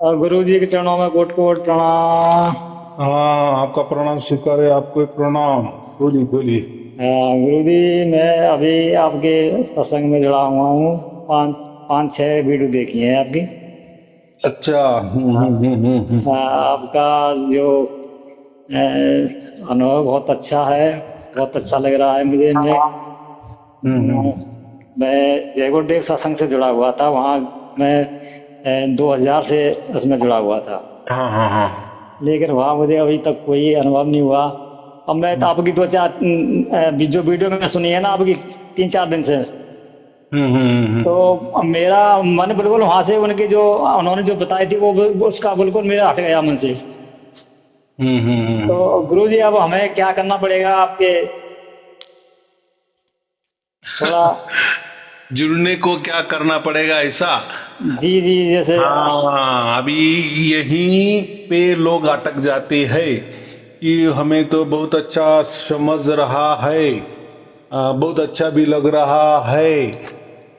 और गुरु जी के चरणों में कोट कोट प्रणाम। हाँ, आपका प्रणाम स्वीकार है। आपको एक प्रणाम। बोलिए बोलिए। गुरु जी, मैं अभी आपके सत्संग में जुड़ा हुआ हूँ। पाँच पाँच छह वीडियो देखी हैं आपकी। अच्छा। आपका जो अनुभव बहुत अच्छा है। बहुत अच्छा लग रहा है मुझे। हम्म। मैं जय गुरुदेव सत्संग से जुड़ा हुआ था वहाँ। मैं 2000 से उसमें जुड़ा हुआ था। हाँ हाँ हाँ। लेकिन वहाँ मुझे अभी तक कोई अनुभव नहीं हुआ। अब मैं तो आपकी दो चार जो वीडियो मैंने सुनी है ना आपकी 3 4 दिन से, तो अब मेरा मन बिल्कुल वहां से उनकी जो उन्होंने जो बताई थी वो उसका बिल्कुल मेरा हट गया मन से। तो गुरु जी, अब हमें क्या करना पड़ेगा आपके थोड़ा। जुड़ने को क्या करना पड़ेगा ऐसा? जी जी, जैसे हाँ, अभी यहीं पे लोग अटक जाते हैं कि हमें तो बहुत अच्छा समझ रहा है, बहुत अच्छा भी लग रहा है,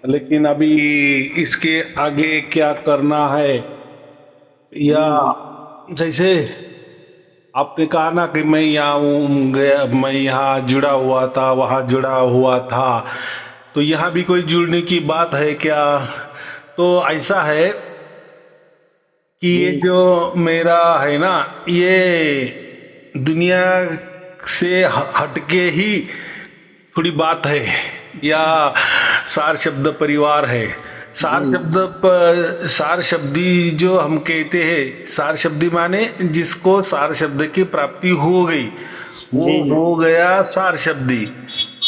लेकिन अभी इसके आगे क्या करना है? या जी जैसे आपने कहा ना कि मैं यहाँ गया, मैं यहाँ जुड़ा हुआ था, वहां जुड़ा हुआ था, तो यहाँ भी कोई जुड़ने की बात है क्या? तो ऐसा है कि ये जी जो मेरा है ना, ये दुनिया से हटके ही थोड़ी बात है, या सार शब्द परिवार है। सार जी शब्द सार शब्दी जो हम कहते हैं, सार शब्दी माने जिसको सार शब्द की प्राप्ति हो गई, वो जी जी। हो गया सार शब्दी।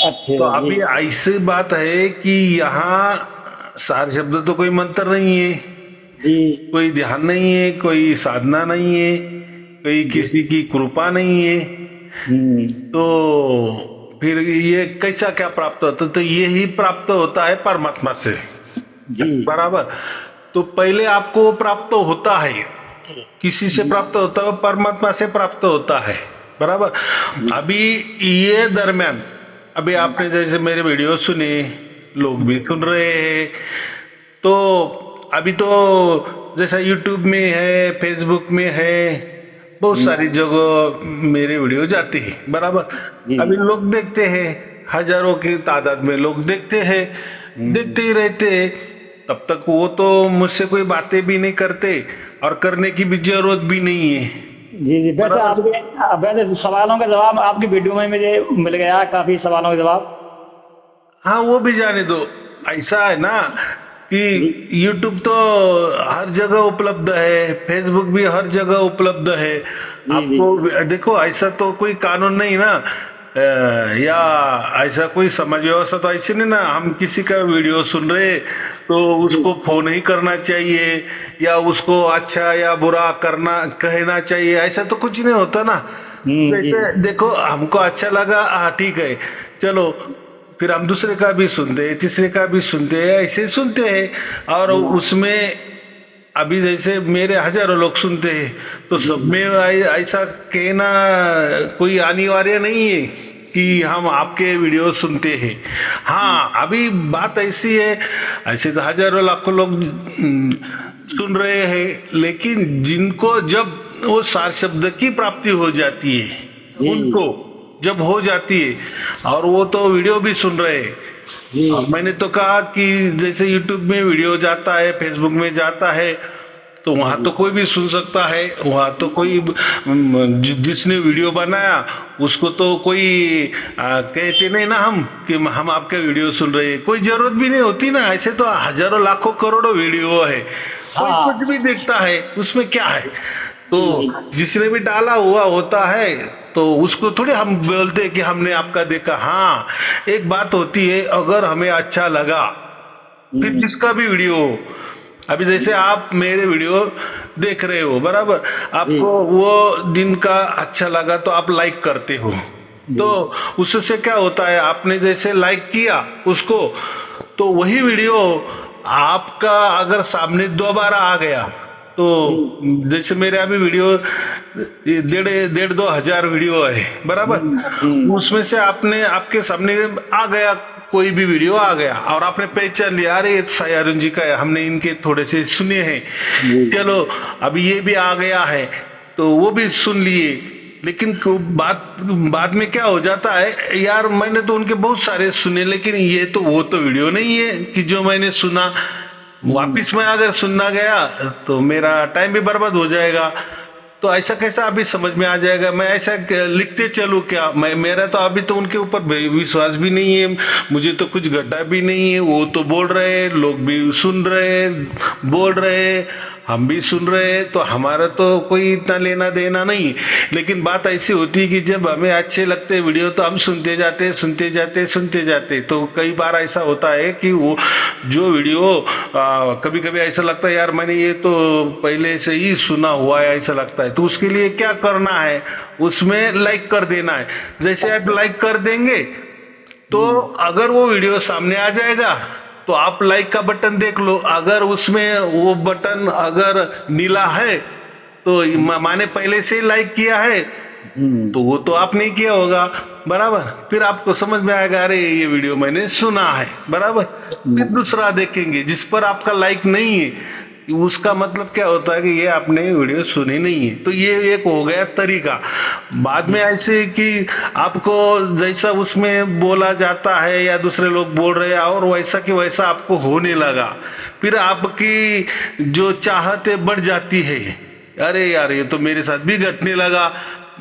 अच्छे तो जी अभी ऐसी बात है कि यहाँ सार शब्द तो कोई मंत्र नहीं है, जी कोई ध्यान नहीं है, कोई साधना नहीं है, कोई जी। किसी की कृपा नहीं है। हम्म। तो फिर ये कैसा क्या प्राप्त होता? तो ये ही प्राप्त होता है परमात्मा से, जी बराबर। तो पहले आपको प्राप्त होता है, किसी से जी प्राप्त होता है? परमात्मा से प्राप्त होता है, बराबर। जी अभी ये दरमियान, अभी आपने जैसे मेरे वीडियो सुने, लोग भी सुन रहे हैं, तो अभी तो जैसा यूट्यूब में है, फेसबुक में है, बहुत जी सारी जगह मेरे वीडियो जाती है, बराबर। जी। अभी लोग देखते हैं, हजारों की तादाद में लोग देखते हैं, देखते ही रहते हैं। तब तक वो तो मुझसे कोई बातें भी नहीं करते, और करने की भी जरूरत भी नहीं है, जी जी। वैसे बराबर। आपके वैसे सवालों का जवाब आपकी वीडियो में मुझे मिल गया, काफी सवालों का जवाब। हाँ, वो भी जाने दो। ऐसा है ना कि जी YouTube तो हर जगह उपलब्ध है, फेसबुक भी हर जगह उपलब्ध है। जी जी आपको देखो, ऐसा तो कोई कानून नहीं ना, या ऐसा कोई समाज व्यवस्था तो ऐसी नहीं ना, हम किसी का वीडियो सुन रहे तो जी। उसको फोन ही करना चाहिए, या उसको अच्छा या बुरा करना कहना चाहिए, ऐसा तो कुछ नहीं होता ना। जी जैसे देखो, हमको अच्छा लगा, हाँ ठीक है, चलो, फिर हम दूसरे का भी सुनते हैं, तीसरे का भी सुनते हैं, ऐसे सुनते हैं। और जी उसमें अभी जैसे मेरे हजारों लोग सुनते हैं, तो जी सब में ऐसा कहना कोई अनिवार्य नहीं है कि हम आपके वीडियो सुनते हैं। हाँ, अभी बात ऐसी है, ऐसे तो हजारों लाखों लोग सुन रहे हैं, लेकिन जिनको जब वो सार शब्द की प्राप्ति हो जाती है, जी उनको जब हो जाती है, और वो तो वीडियो भी सुन रहे हैं। जी और मैंने तो कहा कि जैसे यूट्यूब में वीडियो जाता है, फेसबुक में जाता है, तो वहां तो कोई भी सुन सकता है, वहां तो कोई जिसने वीडियो बनाया उसको तो कोई कहते नहीं ना हम कि हम आपके वीडियो सुन रहे हैं, कोई जरूरत भी नहीं होती ना। ऐसे तो हजारों लाखों करोड़ों वीडियो है, कोई हाँ कुछ भी देखता है, उसमें क्या है? तो जी जिसने भी डाला हुआ होता है, तो उसको थोड़ी हम बोलते हैं कि हमने आपका देखा। हाँ, एक बात होती है, अगर हमें अच्छा लगा, फिर हम्म, जिसका भी वीडियो हो, अभी जैसे आप मेरे वीडियो देख रहे हो, बराबर, जी आपको वो दिन का अच्छा लगा तो आप लाइक करते हो। जी तो उससे क्या होता है, आपने जैसे लाइक किया उसको, तो वही वीडियो आपका अगर सामने दोबारा आ गया, तो जी जैसे मेरे अभी वीडियो 1,500 1,500 2 हजार वीडियो है, बराबर। हम्म। उसमें से आपने आपके सामने आ गया कोई भी वीडियो आ गया और आपने पहचान लिया, अरे ये तो साई अरुण जी का है, हमने इनके थोड़े से सुने हैं, चलो अभी ये भी आ गया है तो वो भी सुन लिए। लेकिन बाद में क्या हो जाता है, यार मैंने तो उनके बहुत सारे सुने, लेकिन ये तो वो तो वीडियो नहीं है कि जो मैंने सुना। वापिस मैं अगर सुनना गया तो मेरा टाइम भी बर्बाद हो जाएगा। तो ऐसा कैसा अभी समझ में आ जाएगा, मैं ऐसा लिखते चलूं क्या? मेरा तो अभी तो उनके ऊपर विश्वास भी नहीं है, मुझे तो कुछ घटा भी नहीं है। वो तो बोल रहे, लोग भी सुन रहे, बोल रहे, हम भी सुन रहे हैं, तो हमारा तो कोई इतना लेना देना नहीं। लेकिन बात ऐसी होती है कि जब हमें अच्छे लगते वीडियो तो हम सुनते जाते। तो कई बार ऐसा होता है कि वो जो वीडियो कभी कभी ऐसा लगता है यार मैंने ये तो पहले से ही सुना हुआ है ऐसा लगता है। तो उसके लिए क्या करना है, उसमें लाइक कर देना है। जैसे आप लाइक कर देंगे तो अगर वो वीडियो सामने आ जाएगा तो आप लाइक का बटन देख लो, अगर उसमें वो बटन अगर नीला है तो माने पहले से लाइक किया है, तो वो तो आप नहीं किया होगा, बराबर। फिर आपको समझ में आएगा अरे ये वीडियो मैंने सुना है, बराबर। फिर दूसरा देखेंगे जिस पर आपका लाइक नहीं है, उसका मतलब क्या होता है कि ये आपने वीडियो सुनी नहीं है। तो ये एक हो गया तरीका। बाद में ऐसे कि आपको जैसा उसमें बोला जाता है या दूसरे लोग बोल रहे हैं और वैसा कि वैसा आपको होने लगा, फिर आपकी जो चाहते बढ़ जाती है, अरे यार ये तो मेरे साथ भी घटने लगा,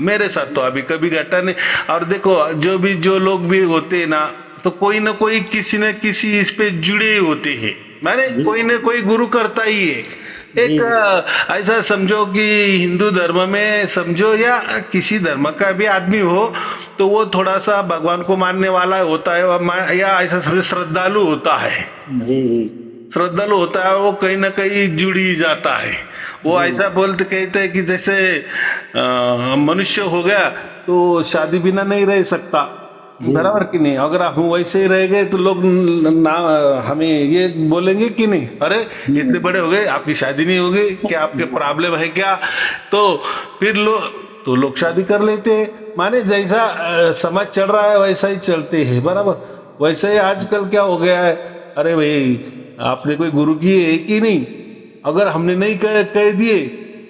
मेरे साथ तो अभी कभी घटा नहीं। और देखो जो लोग भी होते हैं ना, तो कोई ना कोई किसी न किसी इस पे जुड़े होते हैं, माने कोई न कोई गुरु करता ही है। एक ऐसा समझो कि हिंदू धर्म में समझो या किसी धर्म का भी आदमी हो तो वो थोड़ा सा भगवान को मानने वाला होता है, या ऐसा समझो श्रद्धालु होता है। श्रद्धालु होता है, वो कहीं ना कहीं जुड़ ही जाता है। वो ऐसा बोलते कहते हैं कि जैसे मनुष्य हो गया तो शादी बिना नहीं रह सकता, बराबर कि नहीं? अगर आप वैसे ही रह गए तो लोग हमें ये बोलेंगे कि नहीं, अरे इतने बड़े हो गए आपकी शादी नहीं होगी क्या, आपके प्रॉब्लम है क्या? तो फिर लोग शादी कर लेते हैं। माने जैसा समाज चल रहा है वैसा ही चलते हैं, बराबर। वैसे ही आजकल क्या हो गया है, अरे भाई आपने कोई गुरु किए है कि नहीं? अगर हमने नहीं कह दिए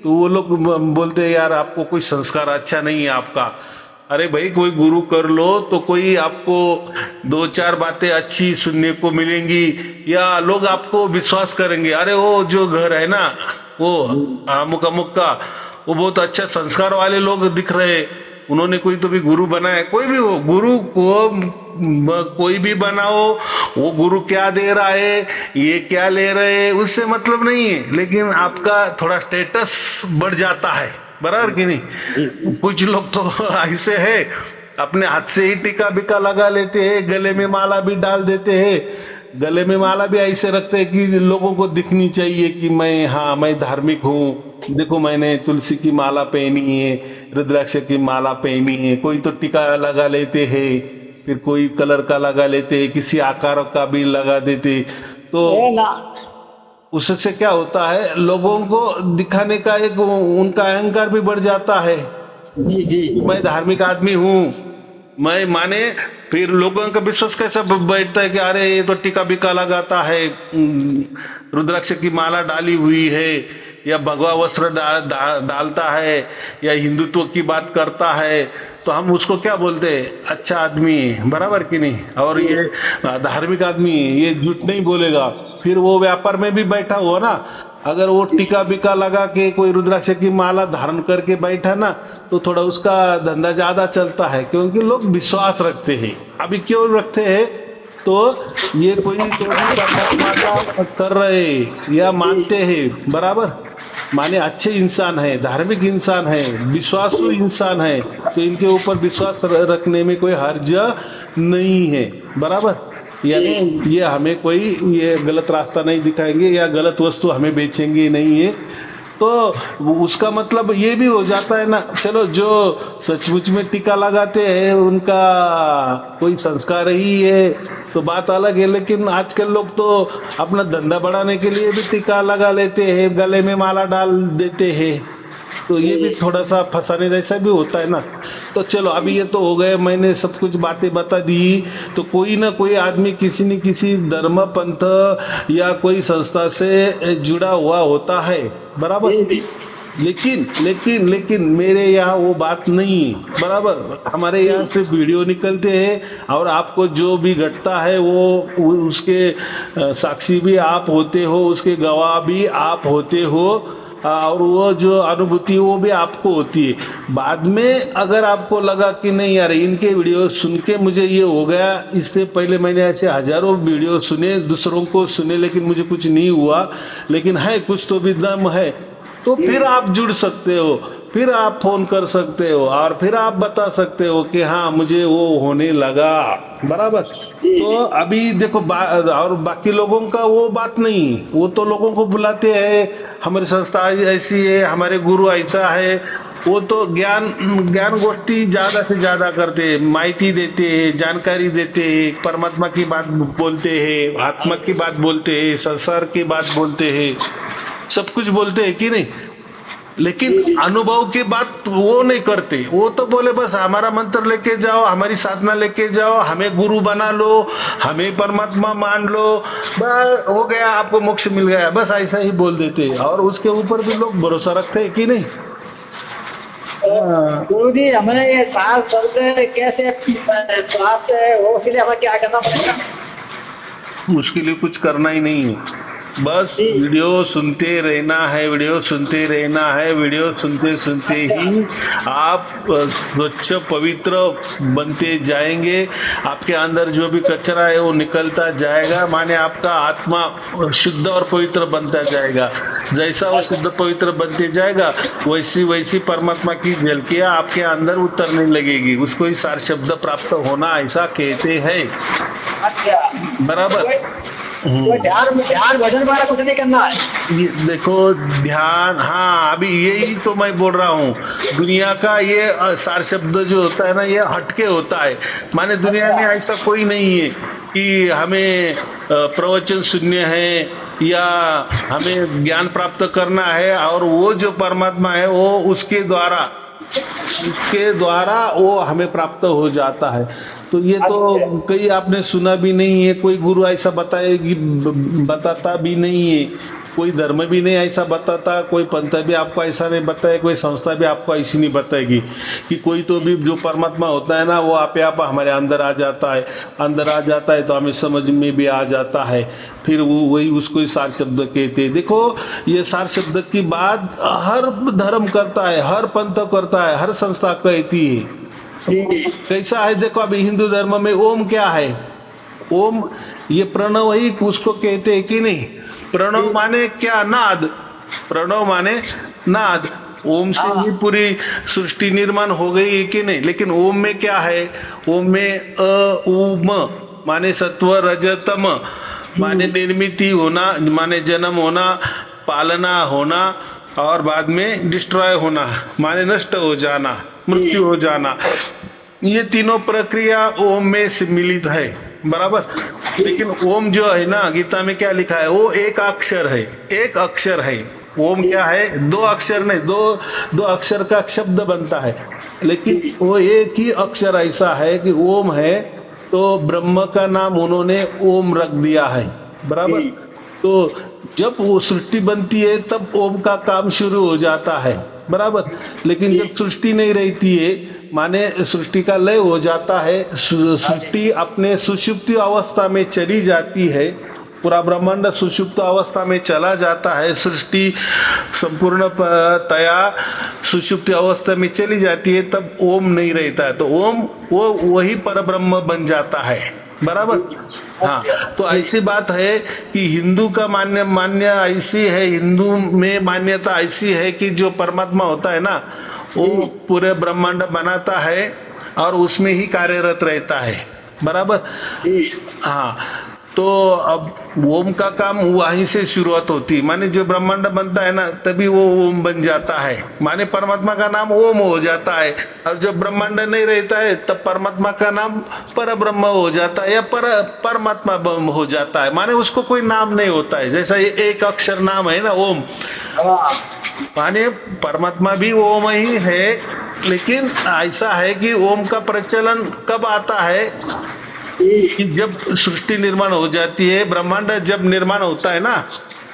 तो वो लोग बोलते हैं यार आपको कोई संस्कार अच्छा नहीं है आपका। अरे भाई कोई गुरु कर लो तो कोई आपको दो चार बातें अच्छी सुनने को मिलेंगी, या लोग आपको विश्वास करेंगे, अरे वो जो घर है ना वो अमुक का वो बहुत अच्छा संस्कार वाले लोग दिख रहे, उन्होंने कोई तो भी गुरु बनाया। कोई भी हो, गुरु को कोई भी बनाओ, वो गुरु क्या दे रहा है, ये क्या ले रहे हैं, उससे मतलब नहीं है, लेकिन आपका थोड़ा स्टेटस बढ़ जाता है, बराबर कि नहीं? कुछ लोग तो ऐसे है अपने हाथ से ही टीका बिका लगा लेते हैं, गले में माला भी डाल देते हैं। गले में माला भी ऐसे रखते हैं कि लोगों को दिखनी चाहिए कि मैं धार्मिक हूँ, देखो मैंने तुलसी की माला पहनी है, रुद्राक्ष की माला पहनी है। कोई तो टीका लगा लेते हैं, फिर कोई कलर का लगा लेते हैं, किसी आकार का भी लगा देते। तो उससे क्या होता है, लोगों को दिखाने का एक उनका अहंकार भी बढ़ जाता है। जी मैं धार्मिक आदमी हूँ, मैं माने फिर लोगों का विश्वास कैसा बैठता है कि अरे ये तो टीका बिका लगाता है, रुद्राक्ष की माला डाली हुई है, या भगवा वस्त्र डालता है, या हिंदुत्व की बात करता है, तो हम उसको क्या बोलते हैं, अच्छा आदमी है, बराबर कि नहीं? और ये धार्मिक आदमी है, ये झूठ नहीं बोलेगा। फिर वो व्यापार में भी बैठा हुआ ना, अगर वो टीका बिका लगा के कोई रुद्राक्ष की माला धारण करके बैठा ना, तो थोड़ा उसका धंधा ज्यादा चलता है, क्योंकि लोग विश्वास रखते हैं। अभी क्यों रखते हैं, तो ये कोई तो परमात्मा कर रहे या मानते हैं, बराबर, माने अच्छे इंसान है, धार्मिक इंसान है, विश्वासु इंसान है, तो इनके ऊपर विश्वास रखने में कोई हर्ज नहीं है, बराबर। यानी ये हमें कोई ये गलत रास्ता नहीं दिखाएंगे या गलत वस्तु हमें बेचेंगे नहीं है। तो उसका मतलब ये भी हो जाता है ना, चलो जो सचमुच में टीका लगाते हैं उनका कोई संस्कार ही है तो बात अलग है, लेकिन आजकल लोग तो अपना धंधा बढ़ाने के लिए भी टीका लगा लेते हैं, गले में माला डाल देते हैं, तो ये भी थोड़ा सा फंसाने जैसा भी होता है ना। तो चलो अभी ये तो हो गए, मैंने सब कुछ बातें बता दी। तो कोई ना कोई आदमी किसी न किसी धर्म पंथ या कोई संस्था से जुड़ा हुआ होता है, बराबर। लेकिन मेरे यहाँ वो बात नहीं है, बराबर। हमारे यहाँ से वीडियो निकलते हैं और आपको जो भी घटता है वो उसके साक्षी भी आप होते हो, उसके गवाह भी आप होते हो, और वो जो अनुभूति वो भी आपको होती है। बाद में अगर आपको लगा कि नहीं यार इनके वीडियो सुन के मुझे ये हो गया, इससे पहले मैंने ऐसे हजारों वीडियो सुने, दूसरों को सुने, लेकिन मुझे कुछ नहीं हुआ, लेकिन है कुछ तो भी दम है, तो फिर आप जुड़ सकते हो, फिर आप फोन कर सकते हो और फिर आप बता सकते हो कि हाँ मुझे वो होने लगा, बराबर। तो अभी देखो और बाकी लोगों का वो बात नहीं, वो तो लोगों को बुलाते हैं, हमारी संस्था ऐसी है, हमारे गुरु ऐसा है, वो तो ज्ञान गोष्ठी ज्यादा से ज्यादा करते हैं, माहिती देते हैं, जानकारी देते हैं, परमात्मा की बात बोलते हैं, आत्मा की बात बोलते हैं, संसार की बात बोलते हैं, सब कुछ बोलते हैं कि नहीं। लेकिन अनुभव की बात वो नहीं करते, वो तो बोले बस हमारा मंत्र लेके जाओ, हमारी साधना लेके जाओ, हमें गुरु बना लो, हमें परमात्मा मान लो, बस हो गया, आपको मोक्ष मिल गया, बस ऐसा ही बोल देते। और उसके ऊपर भी लोग भरोसा रखते हैं कि नहीं। गुरु जी हमें ये साल चलते कैसे प्राप्त है, वो इसलिए हमें क्या करना पड़ेगा? मुश्किल ही कुछ करना ही नहीं है, बस वीडियो सुनते रहना है, वीडियो सुनते रहना है, वीडियो सुनते सुनते ही आप स्वच्छ पवित्र बनते जाएंगे। आपके अंदर जो भी कचरा है वो निकलता जाएगा, माने आपका आत्मा शुद्ध और पवित्र बनता जाएगा। जैसा वो शुद्ध पवित्र बनते जाएगा वैसी वैसी परमात्मा की झलकियां आपके अंदर उतरने लगेगी, उसको ही सार शब्द प्राप्त होना ऐसा कहते हैं, बराबर। ध्यान भजन वाला कुछ नहीं करना है। देखो ध्यान, हाँ अभी यही तो मैं बोल रहा हूँ, दुनिया का ये सार शब्द जो होता है ना ये हटके होता है, माने दुनिया में ऐसा कोई नहीं है कि हमें प्रवचन सुनने हैं या हमें ज्ञान प्राप्त करना है और वो जो परमात्मा है वो उसके द्वारा वो हमें प्राप्त हो जाता है। तो ये तो कहीं आपने सुना भी नहीं है, कोई गुरु ऐसा बताता भी नहीं है, कोई धर्म भी नहीं ऐसा बताता, कोई पंथ भी आपको ऐसा नहीं बताए, कोई संस्था भी आपको ऐसी नहीं बताएगी कि कोई तो भी जो परमात्मा होता है ना वो आपे आप हमारे अंदर आ जाता है, अंदर आ जाता है तो हमें समझ में भी आ जाता है, फिर वो वही उसको ही सार शब्द कहते हैं। देखो ये सार शब्द की बात हर धर्म करता है, हर पंथ करता है, हर संस्था कहती है। कैसा है देखो, अभी हिंदू धर्म में ओम क्या है, ओम ये प्रणव ही उसको कहते हैं कि नहीं। प्रणव माने क्या, नाद, प्रणव माने नाद, ओम से ही पूरी सृष्टि निर्माण हो गई है कि नहीं। लेकिन ओम में क्या है, ओम में उम माने सत्व रज तम, माने निर्मिति होना, माने जन्म होना, पालना होना और बाद में डिस्ट्रॉय होना, माने नष्ट हो जाना, मृत्यु हो जाना। ये तीनों प्रक्रिया ओम में सम्मिलित है, बराबर। लेकिन ओम जो है ना, गीता में क्या लिखा है, वो एक अक्षर है, एक अक्षर है। ओम क्या है, दो अक्षर नहीं, दो अक्षर का शब्द बनता है, लेकिन वो एक ही अक्षर ऐसा है कि ओम है, तो ब्रह्म का नाम उन्होंने ओम रख दिया है, बराबर। तो जब वो सृष्टि बनती है तब ओम का काम शुरू हो जाता है, बराबर। लेकिन जब सृष्टि नहीं रहती है, माने सृष्टि का लय हो जाता है, सृष्टि अपने सुषुप्ति अवस्था में चली जाती है, पूरा ब्रह्मांड सुषुप्त अवस्था में चला जाता है, सृष्टि संपूर्ण तया सुषुप्ति अवस्था में चली जाती है, तब ओम नहीं रहता है, तो ओम वो वही परब्रह्म बन जाता है, बराबर। हाँ, तो ऐसी बात है कि हिंदू का मान्य ऐसी है, हिंदू में मान्यता ऐसी है कि जो परमात्मा होता है ना वो पूरे ब्रह्मांड बनाता है और उसमें ही कार्यरत रहता है, बराबर। हाँ, तो अब ओम का काम वहीं से शुरुआत होती है, माने जो ब्रह्मांड बनता है ना तभी वो ओम बन जाता है, माने परमात्मा का नाम ओम हो जाता है। और जब ब्रह्मांड नहीं रहता है तब परमात्मा का नाम पर ब्रह्म हो जाता है या परमात्मा हो जाता है, माने उसको कोई नाम नहीं होता है। जैसा ये एक अक्षर नाम है ना ओम, माने परमात्मा भी ओम ही है, लेकिन ऐसा है कि ओम का प्रचलन कब आता है कि जब सृष्टि निर्माण हो जाती है, ब्रह्मांड जब निर्माण होता है ना,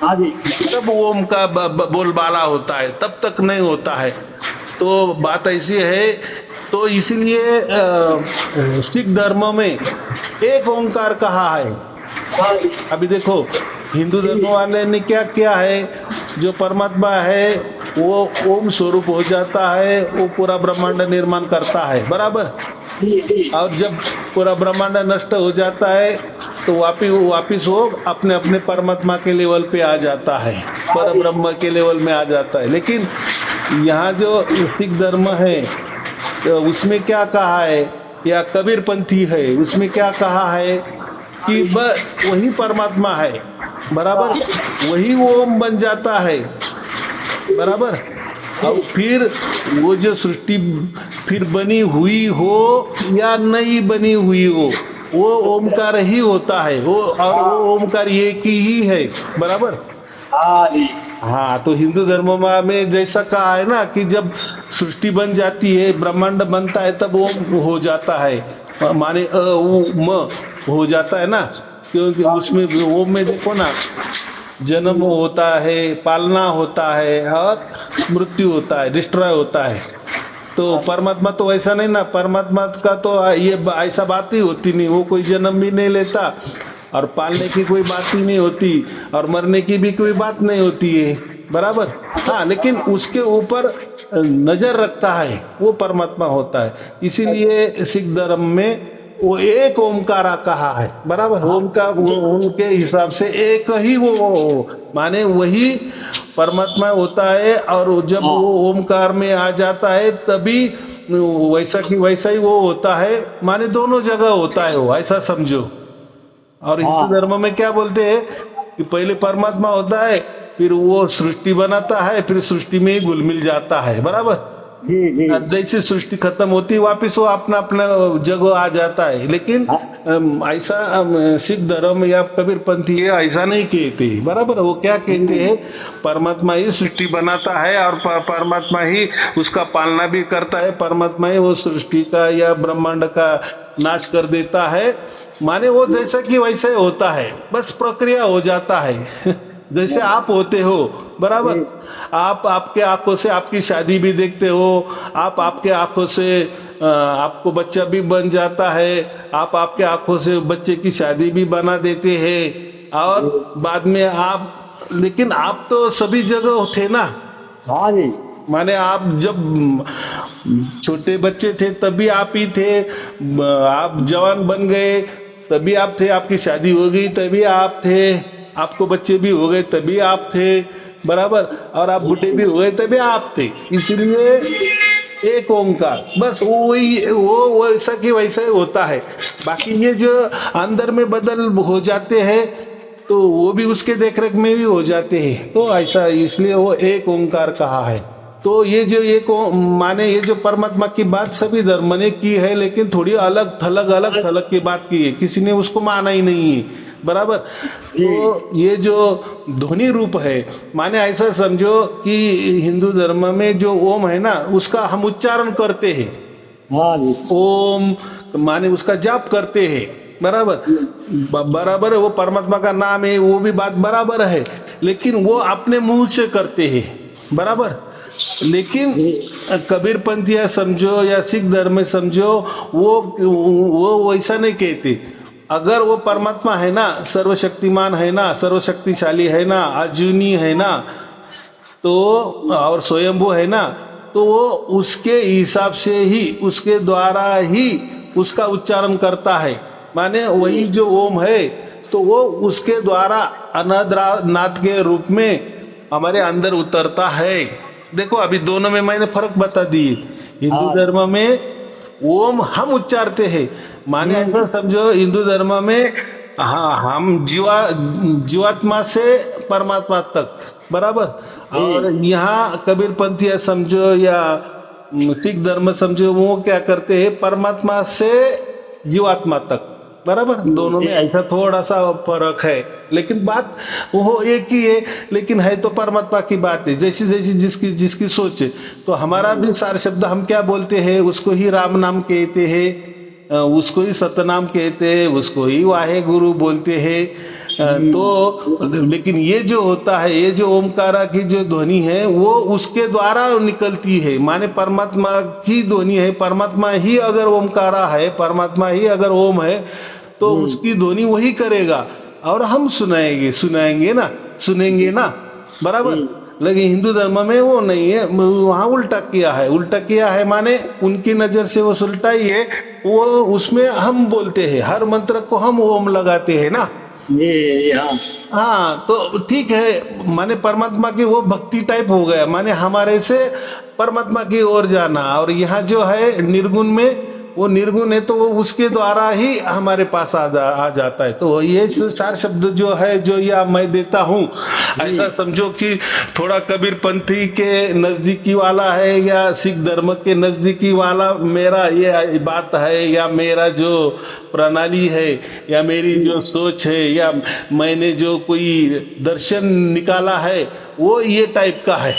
हाँ जी, तब ओम का बोलबाला होता है, तब तक नहीं होता है। तो बात ऐसी है, तो इसलिए सिख धर्म में एक ओंकार कहा है। अभी देखो हिंदू धर्म वाले ने क्या किया है, जो परमात्मा है वो ओम स्वरूप हो जाता है, वो पूरा ब्रह्मांड निर्माण करता है, बराबर। और जब पूरा ब्रह्मांड नष्ट हो जाता है तो वापिस वो अपने अपने परमात्मा के लेवल पे आ जाता है, पर ब्रह्म के लेवल में आ जाता है। लेकिन यहाँ जो सिख धर्म है तो उसमें क्या कहा है, या कबीर पंथी है उसमें क्या कहा है कि वही परमात्मा है, बराबर, वही वो ओम बन जाता है, बराबर। और फिर वो जो सृष्टि फिर बनी हुई हो या नहीं बनी हुई हो, वो ओमकार ही होता है, वो और वो ओमकार एक ही है, बराबर। हाँ, तो हिंदू धर्म में जैसा कहा है ना कि जब सृष्टि बन जाती है, ब्रह्मांड बनता है, तब ओम हो जाता है, माने अ उ म हो जाता है ना, क्योंकि उसमें ओम में देखो ना जन्म होता है, पालना होता है और मृत्यु होता है, डिस्ट्रॉय होता है। तो परमात्मा तो ऐसा नहीं ना, परमात्मा का तो ये ऐसा बात ही होती नहीं, वो कोई जन्म भी नहीं लेता और पालने की कोई बात ही नहीं होती और मरने की भी कोई बात नहीं होती है, बराबर। हाँ, लेकिन उसके ऊपर नजर रखता है, वो परमात्मा होता है। इसीलिए सिख धर्म में वो एक ओमकारा कहा है, बराबर। ओम का वो उनके हिसाब से एक ही वो माने वही परमात्मा होता है, और जब वो ओमकार में आ जाता है तभी वैसा की वैसा ही वो होता है, माने दोनों जगह होता है वो, ऐसा समझो। और हिंदू धर्म में क्या बोलते हैं कि पहले परमात्मा होता है, फिर वो सृष्टि बनाता है, फिर सृष्टि में ही घुल मिल जाता है, बराबर। जी जी, जैसे सृष्टि खत्म होती है वापिस वो अपना अपना जगह आ जाता है। लेकिन ऐसा सिख धर्म या कबीर पंथी ऐसा नहीं कहते, बराबर। वो क्या कहते हैं, परमात्मा ही सृष्टि बनाता है और परमात्मा ही उसका पालना भी करता है, परमात्मा ही वो सृष्टि का या ब्रह्मांड का नाश कर देता है, माने वो जैसा कि वैसे होता है, बस प्रक्रिया हो जाता है। जैसे आप होते हो, बराबर। आप आपके आंखों से आपकी शादी भी देखते हो, आप आपके आंखों से आपको बच्चा भी बन जाता है, आप आपके आंखों से बच्चे की शादी भी बना देते हैं, और बाद में आप, लेकिन आप तो सभी जगह थे ना। हाँ जी, माने आप जब छोटे बच्चे थे तभी आप ही थे, आप जवान बन गए तभी आप थे, आपकी शादी हो गई तभी आप थे, आपको बच्चे भी हो गए तभी आप थे, बराबर, और आप बूढ़े भी हो गए तभी आप थे। इसलिए एक ओंकार, बस वही वो वैसा कि वैसा ही होता है। बाकी ये जो अंदर में बदल हो जाते हैं तो वो भी उसके देखरेख में भी हो जाते हैं, तो ऐसा इसलिए वो एक ओंकार कहा है। तो ये जो एक माने ये जो परमात्मा की बात सभी धर्म ने की है, लेकिन थोड़ी अलग थलग की बात की है, किसी ने उसको माना ही नहीं है, बराबर। तो ये जो ध्वनि रूप है, माने ऐसा समझो कि हिंदू धर्म में जो ओम है ना, उसका हम उच्चारण करते हैं। हाँ जी, ओम माने उसका जाप करते हैं, बराबर, बराबर है, वो परमात्मा का नाम है, वो भी बात बराबर है, लेकिन वो अपने मुंह से करते हैं, बराबर। लेकिन कबीर पंथिया समझो या सिख धर्म में समझो, वो वैसा नहीं कहते। अगर वो परमात्मा है ना, सर्वशक्तिमान है ना, सर्वशक्तिशाली है ना, अजूनी है ना, तो और स्वयंभू है ना, तो वो उसके हिसाब से ही, उसके द्वारा ही उसका उच्चारण करता है। माने वही जो ओम है तो वो उसके द्वारा अनाद नाद के रूप में हमारे अंदर उतरता है। देखो अभी दोनों में मैंने फर्क बता दी। हिंदू धर्म में ओम हम उच्चारते हैं, माने ऐसा समझो हिंदू धर्म में हाँ, हम जीवात्मा से परमात्मा तक, बराबर। और यहाँ कबीरपंथी समझो या सिख धर्म समझो, वो क्या करते हैं, परमात्मा से जीवात्मा तक, बराबर। दोनों में ऐसा थोड़ा सा फर्क है, लेकिन बात वो एक ही है, लेकिन है तो परमात्मा की बात है, जैसी जैसी जिसकी जिसकी सोच है। तो हमारा भी सार शब्द हम क्या बोलते हैं, उसको ही राम नाम कहते हैं, उसको ही सतनाम कहते हैं, उसको ही वाहे गुरु बोलते हैं। तो लेकिन ये जो होता है, ये जो ओमकारा की जो ध्वनि है, वो उसके द्वारा निकलती है, माने परमात्मा की ध्वनि है। परमात्मा ही अगर ओमकारा है, परमात्मा ही अगर ओम है, तो उसकी ध्वनि वही करेगा और हम सुनेंगे ना, बराबर। लेकिन हिंदू धर्म में वो नहीं है, वहां उल्टा किया है, माने उनकी नजर से वो उल्टा ही है। वो उसमें हम बोलते हैं, हर मंत्र को हम ओम लगाते हैं ना। हाँ, तो ठीक है, माने परमात्मा की वो भक्ति टाइप हो गया, माने हमारे से परमात्मा की ओर जाना। और यहाँ जो है निर्गुण में, वो निर्गुण है, तो वो उसके द्वारा ही हमारे पास आ जाता है। तो ये सार शब्द जो है, जो या मैं देता हूँ, ऐसा समझो कि थोड़ा कबीरपंथी के नजदीकी वाला है या सिख धर्म के नजदीकी वाला मेरा ये बात है, या मेरा जो प्रणाली है, या मेरी जो सोच है, या मैंने जो कोई दर्शन निकाला है, वो ये टाइप का है,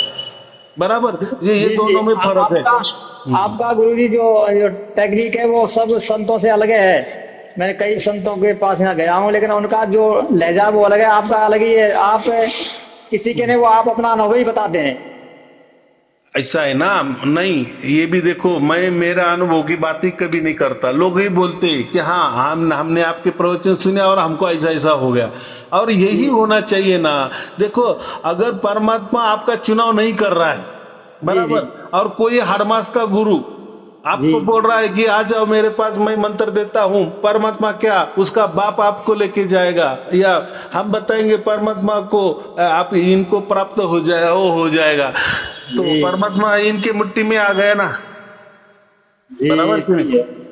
बराबर। ये दोनों में फर्क है। आपका गुरुजी जो टेक्निक है वो सब संतों से अलग है। मैंने कई संतों के पास यहाँ गया हूँ, लेकिन उनका जो लहजा वो अलग है, आपका अलग ही है। आप किसी के ने वो आप अपना अनुभव ही बताते हैं। ऐसा है ना, नहीं, ये भी देखो, मैं मेरा अनुभव की बात ही कभी नहीं करता। लोग ही बोलते कि हाँ, हमने आपके प्रवचन सुने और हमको ऐसा ऐसा हो गया, और यही होना चाहिए ना। देखो, अगर परमात्मा आपका चुनाव नहीं कर रहा है, बराबर, और कोई हरमास का गुरु आपको बोल रहा है कि आ जाओ मेरे पास, मैं मंत्र देता हूँ, परमात्मा क्या उसका बाप आपको लेके जाएगा, या हम बताएंगे परमात्मा को आप इनको प्राप्त हो जाएगा, वो हो जाएगा, तो परमात्मा इनके मुट्ठी में आ गया ना, बराबर।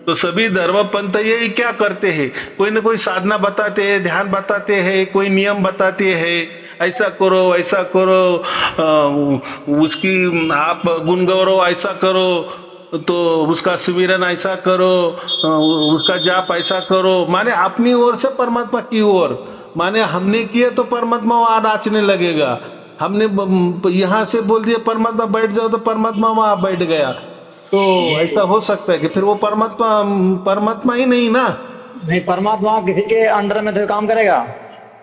तो सभी धर्म पंथ यही क्या करते हैं, कोई ना कोई साधना बताते हैं, ध्यान बताते हैं, कोई नियम बताते हैं, ऐसा करो वैसा करो, उसकी आप गुण गौरव ऐसा करो, तो उसका सुमिरन ऐसा करो, उसका जाप ऐसा करो, माने अपनी ओर से परमात्मा की ओर, माने हमने किए तो परमात्मा वहां नाचने लगेगा। हमने यहाँ से बोल दिया परमात्मा बैठ जाओ, तो परमात्मा वहां बैठ गया। तो ऐसा हो सकता है कि फिर वो परमात्मा ही नहीं ना। नहीं, परमात्मा किसी के अंडर में तो काम करेगा।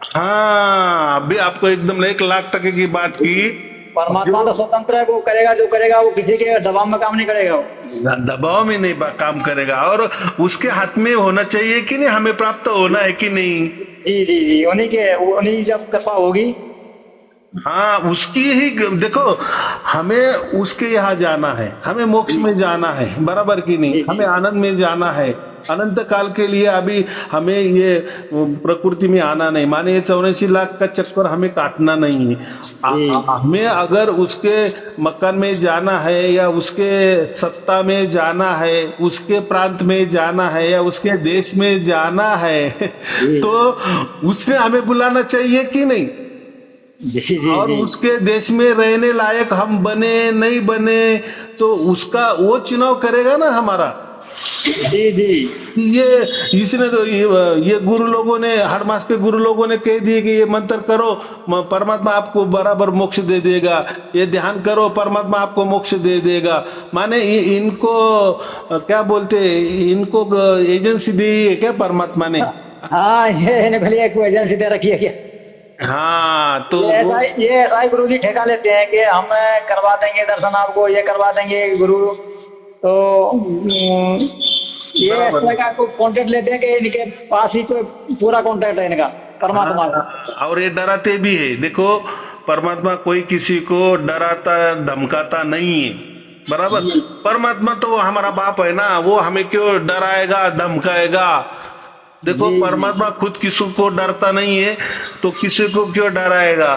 हाँ, अभी आपको एकदम 1,00,000% की बात की। परमात्मा तो स्वतंत्र है, वो करेगा जो करेगा, वो किसी के दबाव में काम नहीं करेगा। दबाव में नहीं काम करेगा, और उसके हाथ में होना चाहिए कि नहीं, हमें प्राप्त होना है कि नहीं। जी, उन्हीं जब कृपा होगी। हाँ, उसकी ही देखो, हमें उसके यहाँ जाना है, हमें मोक्ष में जाना है, बराबर कि नहीं, हमें आनंद में जाना है, अनंत काल के लिए। अभी हमें ये प्रकृति में आना नहीं, माने ये 84 लाख का चक्कर हमें काटना नहीं है। हमें अगर उसके मकान में जाना है, या उसके सत्ता में जाना है, उसके प्रांत में जाना है, या उसके देश में जाना है, तो उसने हमें बुलाना चाहिए कि नहीं। और उसके देश में रहने लायक हम बने नहीं बने, तो उसका वो चुनाव करेगा ना हमारा। ये इसने तो ये गुरु लोगों ने, हर मास के गुरु लोगों ने कह दिए कि ये मंत्र करो, परमात्मा आपको बराबर मोक्ष दे देगा, ये ध्यान करो, परमात्मा आपको मोक्ष दे देगा। माने इनको क्या बोलते, इनको एजेंसी दी है क्या परमात्मा ने। हाँ, ये एजेंसी दे रखी है क्या। हाँ, तो ये ऐसा ही गुरु जी ठेका लेते हैं कि हम करवा देंगे दर्शन आपको, ये करवा देंगे गुरु। तो ये ऐसा को कॉन्टेक्ट लेते हैं कि इनके पास ही कोई पूरा कॉन्टेक्ट है इनका परमात्मा का। और ये डराते भी है। देखो, परमात्मा कोई किसी को डराता धमकाता नहीं है, बराबर। परमात्मा तो हमारा बाप है ना, वो हमें क्यों डराएगा धमकाएगा। देखो, परमात्मा खुद किसी को डरता नहीं है, तो किसी को क्यों डराएगा।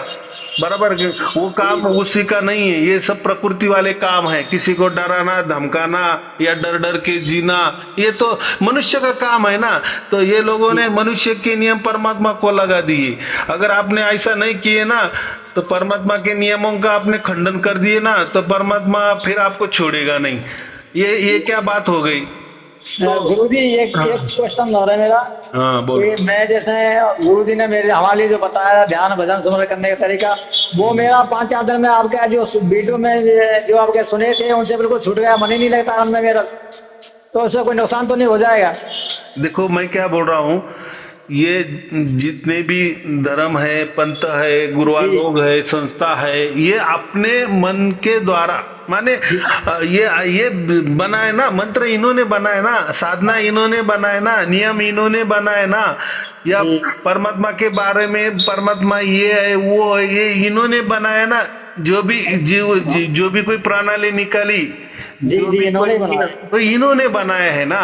बराबर वो काम उसी का नहीं है, ये सब प्रकृति वाले काम है। किसी को डराना धमकाना या डर डर के जीना, ये तो मनुष्य का काम है ना। तो ये लोगों ने मनुष्य के नियम परमात्मा को लगा दिए। अगर आपने ऐसा नहीं किए ना, तो परमात्मा के नियमों का आपने खंडन कर दिए ना, तो परमात्मा फिर आपको छोड़ेगा नहीं। ये क्या बात हो गई। गुरुजी एक क्वेश्चन हो रहा है मेरा। हाँ बोलो। कि मैं जैसे गुरुजी ने मेरे हमारे लिए जो बताया था ध्यान भजन सुमरन करने का तरीका, वो मेरा 5-4 दिन में आपके जो वीडियो में जो आपके सुने थे उनसे बिल्कुल छूट गया, मन ही नहीं लगता उनमें मेरा। तो उससे कोई नुकसान तो नहीं हो जाएगा? देखो मैं क्या बोल रहा हूँ, ये जितने भी धर्म है, पंथ है, गुरुआ लोग है, संस्था है, ये अपने मन के द्वारा माने ये बनाए ना, मंत्र इन्होंने बनाए ना, साधना इन्होंने बनाए ना, नियम इन्होंने बनाए ना, या परमात्मा के बारे में परमात्मा ये है वो है, ये इन्होंने बनाया ना। जो भी कोई प्रणाली निकाली तो इन्होंने बनाया है ना।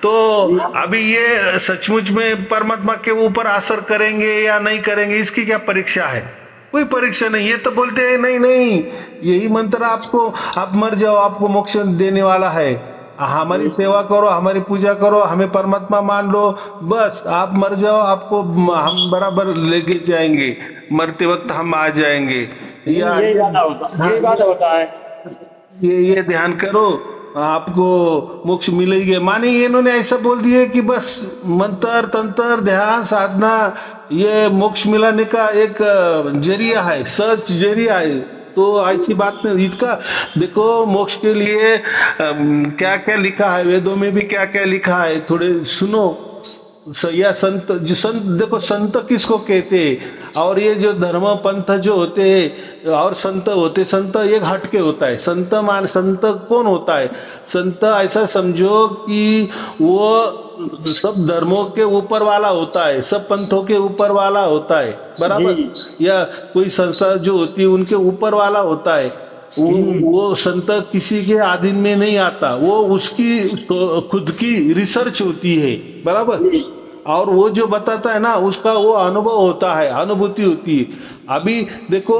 तो अभी ये सचमुच में परमात्मा के ऊपर असर करेंगे या नहीं करेंगे, इसकी क्या परीक्षा है? कोई परीक्षा नहीं है। तो बोलते हैं नहीं नहीं, यही मंत्र आपको, आप मर जाओ आपको मोक्ष देने वाला है, हमारी सेवा करो, हमारी पूजा करो, हमें परमात्मा मान लो, बस आप मर जाओ, आपको हम बराबर लेके जाएंगे, मरते वक्त हम आ जाएंगे। ये बात होता है। ये ध्यान करो आपको मोक्ष मिलेगी। माने इन्होंने ऐसा बोल दिया कि बस मंत्र तंत्र ध्यान साधना ये मोक्ष मिलाने का एक जरिया है, सच जरिया है। तो ऐसी बात नहीं। इसका देखो मोक्ष के लिए क्या क्या लिखा है, वेदों में भी क्या क्या लिखा है, थोड़े सुनो। या संत, जो संत देखो, संत किसको कहते हैं, और ये जो धर्म पंथ जो होते हैं और संत होते, संत एक हटके होता है। संत कौन होता है? संत ऐसा समझो कि वो सब धर्मों के ऊपर वाला होता है, सब पंथों के ऊपर वाला होता है, बराबर। या कोई संस्था जो होती है उनके ऊपर वाला होता है। वो संत किसी के अधीन में नहीं आता, वो उसकी खुद की रिसर्च होती है, बराबर। और वो जो बताता है ना, उसका वो अनुभव होता है, अनुभूति होती है। अभी देखो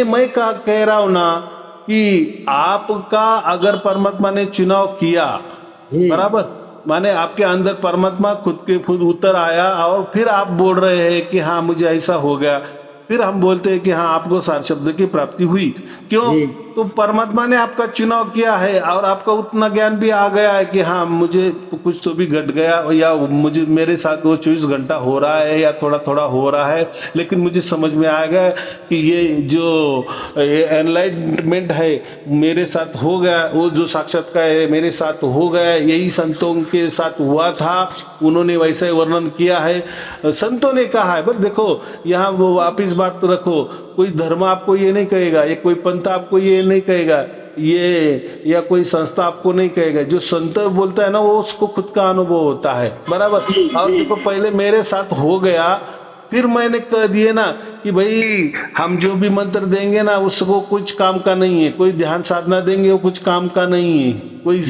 मैं कह रहा हूं ना कि आपका अगर परमात्मा ने चुनाव किया, बराबर, माने आपके अंदर परमात्मा खुद उतर आया और फिर आप बोल रहे हैं कि हाँ मुझे ऐसा हो गया, फिर हम बोलते हैं कि हाँ आपको सार शब्द की प्राप्ति हुई। क्यों? तो परमात्मा ने आपका चुनाव किया है और आपका उतना ज्ञान भी आ गया है कि हाँ मुझे कुछ तो भी घट गया, या मुझे मेरे साथ वो 24 घंटा हो रहा है या थोड़ा थोड़ा हो रहा है, लेकिन मुझे समझ में आ गया कि ये जो एनलाइटमेंट है मेरे साथ हो गया, वो जो साक्षात्कार है मेरे साथ हो गया। यही संतों के साथ हुआ था, उन्होंने वैसा ही वर्णन किया है, संतों ने कहा है। पर देखो यहाँ वो वापिस बात रखो, कोई धर्म आपको ये नहीं कहेगा, ये कोई पंथ आपको ये नहीं कहेगा, ये या कोई संस्था आपको नहीं कहेगा। जो संत बोलता है ना, वो उसको खुद का अनुभव होता है, बराबर। और देखो पहले मेरे साथ हो गया, फिर मैंने कह दिए ना कि भाई हम जो भी मंत्र देंगे ना उसको कुछ काम का नहीं है, कोई ध्यान साधना देंगे वो कुछ काम का नहीं है, कोई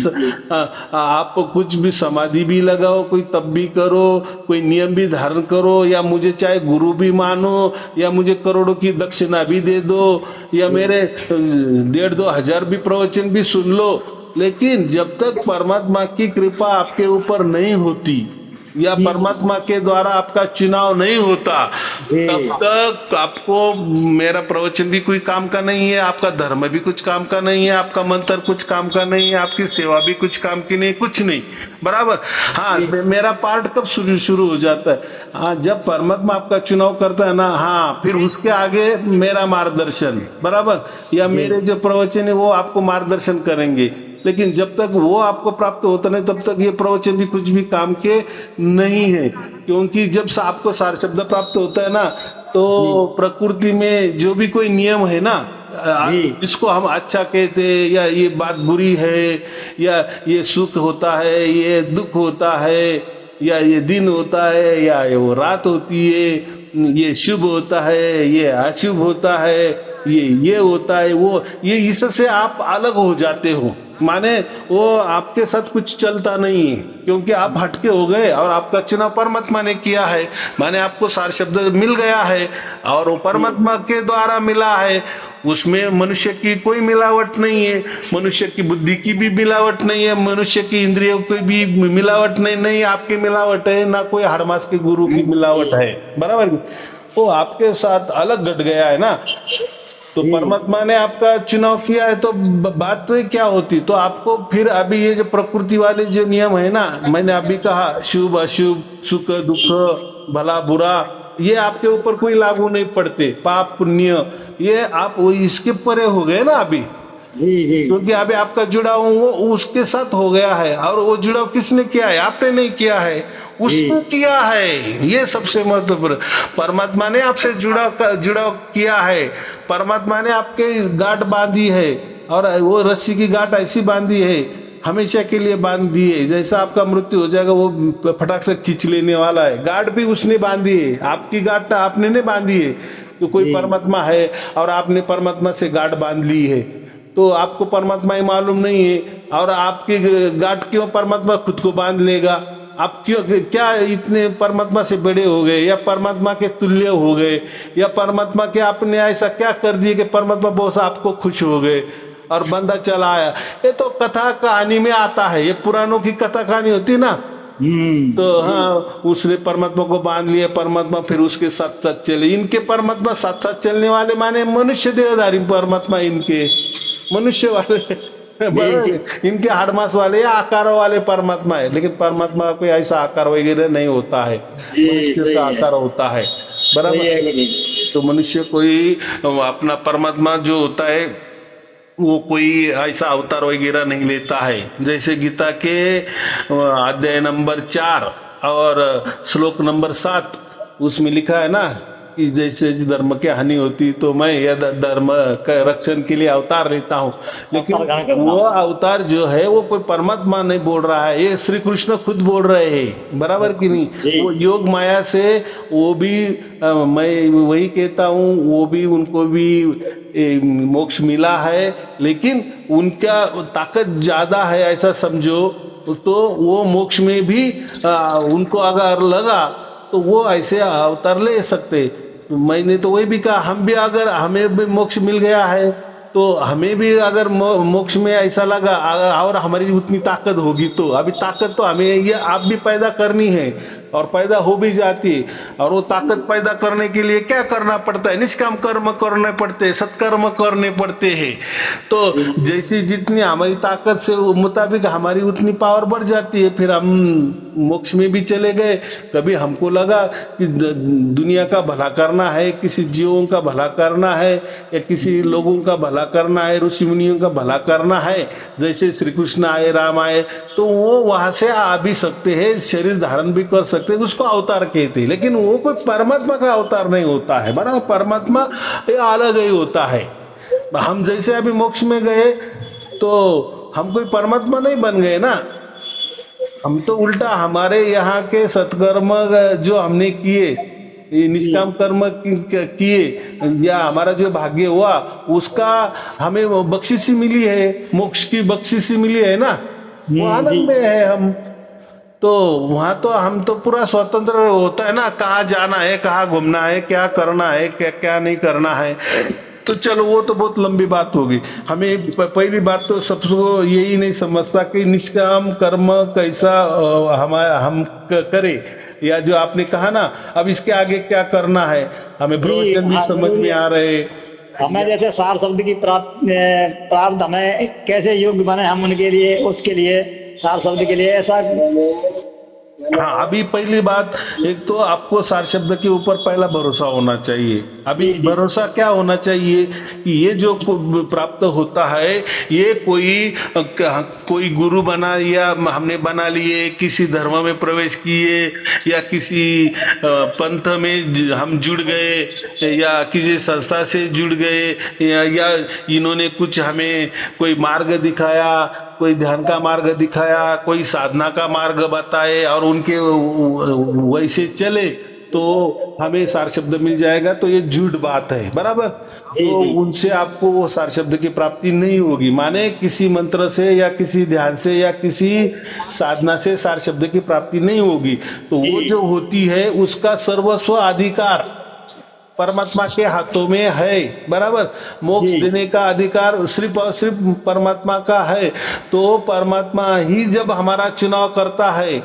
आप कुछ भी समाधि भी लगाओ, कोई तब भी करो, कोई नियम भी धारण करो, या मुझे चाहे गुरु भी मानो, या मुझे करोड़ों की दक्षिणा भी दे दो, या मेरे 1,500-2 हजार भी प्रवचन भी सुन लो, लेकिन जब तक परमात्मा की कृपा आपके ऊपर नहीं होती या परमात्मा के द्वारा आपका चुनाव नहीं होता, तब तक आपको मेरा प्रवचन भी कोई काम का नहीं है, आपका धर्म भी कुछ काम का नहीं है, आपका मंत्र कुछ काम का नहीं है, आपकी सेवा भी कुछ काम की नहीं, कुछ नहीं, बराबर। हाँ, मेरा पार्ट कब शुरू हो जाता है? हाँ, जब परमात्मा आपका चुनाव करता है ना, हाँ, फिर उसके आगे मेरा मार्गदर्शन, बराबर, या मेरे जो प्रवचन है वो आपको मार्गदर्शन करेंगे। लेकिन जब तक वो आपको प्राप्त होता नहीं, तब तक ये प्रवचन भी कुछ भी काम के नहीं है। क्योंकि जब आपको सार शब्द प्राप्त होता है ना, तो प्रकृति में जो भी कोई नियम है ना, इसको हम अच्छा कहते हैं या ये बात बुरी है, या ये सुख होता है, ये दुख होता है, या ये दिन होता है, या वो रात होती है, ये शुभ होता है, ये अशुभ होता है, ये होता है, वो ये इससे आप अलग हो जाते हो। माने वो आपके साथ कुछ चलता नहीं है, क्योंकि आप हटके हो गए और आपका चुनाव परमात्मा ने किया है। माने आपको सार शब्द मिल गया है और वो परमात्मा के द्वारा मिला है, उसमें मनुष्य की कोई मिलावट नहीं है, मनुष्य की बुद्धि की भी मिलावट नहीं है, मनुष्य की इंद्रियों की भी मिलावट नहीं आपकी मिलावट है, ना कोई हड़मास के गुरु की मिलावट है, बराबर। वो आपके साथ अलग घट गया है ना, तो परमात्मा ने आपका चुनाव किया है, तो बात तो क्या होती। तो आपको फिर अभी ये जो प्रकृति वाले जो नियम है ना, मैंने अभी कहा शुभ अशुभ, सुख दुख, भला बुरा, ये आपके ऊपर कोई लागू नहीं पड़ते। पाप पुण्य ये आप इसके परे हो गए ना अभी, जी क्योंकि अभी आपका जुड़ाव वो उसके साथ हो गया है। और वो जुड़ाव किसने किया है? आपने नहीं किया है, उसने किया है। ये सबसे महत्वपूर्ण, परमात्मा ने आपसे जुड़ाव किया है, परमात्मा ने आपके गांठ बांधी है, और वो रस्सी की गांठ ऐसी बांधी है, हमेशा के लिए बांध दी है। जैसा आपका मृत्यु हो जाएगा वो फटाक से खींच लेने वाला है। गांठ भी उसने बांधी है, आपकी गांठ आपने नहीं बांधी है। तो कोई परमात्मा है और आपने परमात्मा से गांठ बांध ली है, तो आपको परमात्मा ही मालूम नहीं है, और आपकी गांठ क्यों परमात्मा खुद को बांध लेगा? आप क्यों क्या इतने परमात्मा से बड़े हो गए, या परमात्मा के तुल्य हो गए, या परमात्मा के आपने ऐसा क्या कर दिए कि परमात्मा बहुत आपको खुश हो गए और बंदा चला आया? ये तो कथा कहानी में आता है, ये पुराणों की कथा कहानी होती ना। तो हाँ, उसने परमात्मा को बांध लिया, परमात्मा फिर उसके साथ साथ चले। इनके परमात्मा साथ साथ चलने वाले माने मनुष्य देहधारी परमात्मा, इनके मनुष्य वाले इनके हाड़मास वाले या आकार वाले परमात्मा है। लेकिन परमात्मा का कोई ऐसा आकार वगैरह नहीं होता है, मनुष्य का आकार होता है, बराबर। तो मनुष्य कोई अपना परमात्मा जो होता है वो कोई ऐसा अवतार वगैरह नहीं लेता है। जैसे गीता के अध्याय नंबर 4 और श्लोक नंबर 7 उसमें लिखा है ना कि जैसे धर्म की हानि होती तो मैं यह धर्म का रक्षण के लिए अवतार लेता हूँ। लेकिन वो अवतार जो है वो कोई परमात्मा नहीं बोल रहा है, ये श्री कृष्ण खुद बोल रहे हैं, बराबर कि नहीं। वो योग माया से वो भी मैं वही कहता हूँ, वो भी उनको भी मोक्ष मिला है, लेकिन उनका ताकत ज्यादा है ऐसा समझो। तो वो मोक्ष में भी उनको अगर लगा तो वो ऐसे अवतार ले सकते। मैंने तो वही भी कहा, हम भी अगर हमें भी मोक्ष मिल गया है तो हमें भी अगर मोक्ष में ऐसा लगा और हमारी उतनी ताकत होगी, तो अभी ताकत तो हमें ये आप भी पैदा करनी है और पैदा हो भी जाती है। और वो ताकत पैदा करने के लिए क्या करना पड़ता है? निष्काम कर्म करने पड़ते हैं, सत्कर्म करने पड़ते हैं। तो जैसी जितनी हमारी ताकत से मुताबिक हमारी उतनी पावर बढ़ जाती है, फिर हम मोक्ष में भी चले गए। कभी हमको लगा कि दुनिया का भला करना है, किसी जीवों का भला करना है, या किसी लोगों का भला करना है, ऋषि मुनियों का भला करना है, जैसे श्री कृष्ण आए, राम आए, तो वो वहां से आ भी सकते हैं, शरीर धारण भी कर सकते, उसको अवतार कहते हैं। लेकिन वो कोई परमात्मा का अवतार नहीं होता है, बड़ा परमात्मा ये अलग ही होता है। हम जैसे अभी मोक्ष में गए तो हम कोई परमात्मा नहीं बन गए ना, हम तो उल्टा हमारे यहाँ के सत्कर्म जो हमने किए, निष्काम कर्म किए, या हमारा जो भाग्य हुआ उसका हमें बख्शिशी मिली है, मोक्ष की बख्शिशी मिली है ना, वो आनंद में है हम। तो वहां तो हम तो पूरा स्वतंत्र होता है ना, कहाँ जाना है, कहाँ घूमना है, क्या करना है, क्या क्या नहीं करना है। तो चलो वो तो बहुत लंबी बात होगी। हमें पहली बात तो सबको यही नहीं समझता कि निष्काम कर्म कैसा हम करें, या जो आपने कहा ना अब इसके आगे क्या करना है, हमें प्रवचन भी समझ में आ रहे। हमें जैसे सार शब्द की प्राप्त हमें कैसे योग्य बने हम उनके लिए, उसके लिए सार शब्द के लिए ऐसा। हाँ, अभी पहली बात, एक तो आपको सार शब्द के ऊपर पहला भरोसा होना चाहिए। अभी भरोसा क्या होना चाहिए कि ये जो प्राप्त होता है ये कोई गुरु बना, या हमने बना लिए, किसी धर्म में प्रवेश किए, या किसी पंथ में हम जुड़ गए, या किसी संस्था से जुड़ गए, या इन्होंने कुछ हमें कोई मार्ग दिखाया, कोई ध्यान का मार्ग दिखाया, कोई साधना का मार्ग बताए और उनके वैसे चले तो हमें सार शब्द मिल जाएगा, तो ये झूठ बात है, बराबर। जी तो जी उनसे आपको वो सार शब्द की प्राप्ति नहीं होगी। माने किसी मंत्र से या किसी ध्यान से या किसी साधना से सार शब्द की प्राप्ति नहीं होगी। तो वो जी जो होती है उसका सर्वस्व अधिकार परमात्मा के हाथों में है, बराबर। मोक्ष जी देने का अधिकार सिर्फ और सिर्फ परमात्मा का है। तो परमात्मा ही जब हमारा चुनाव करता है,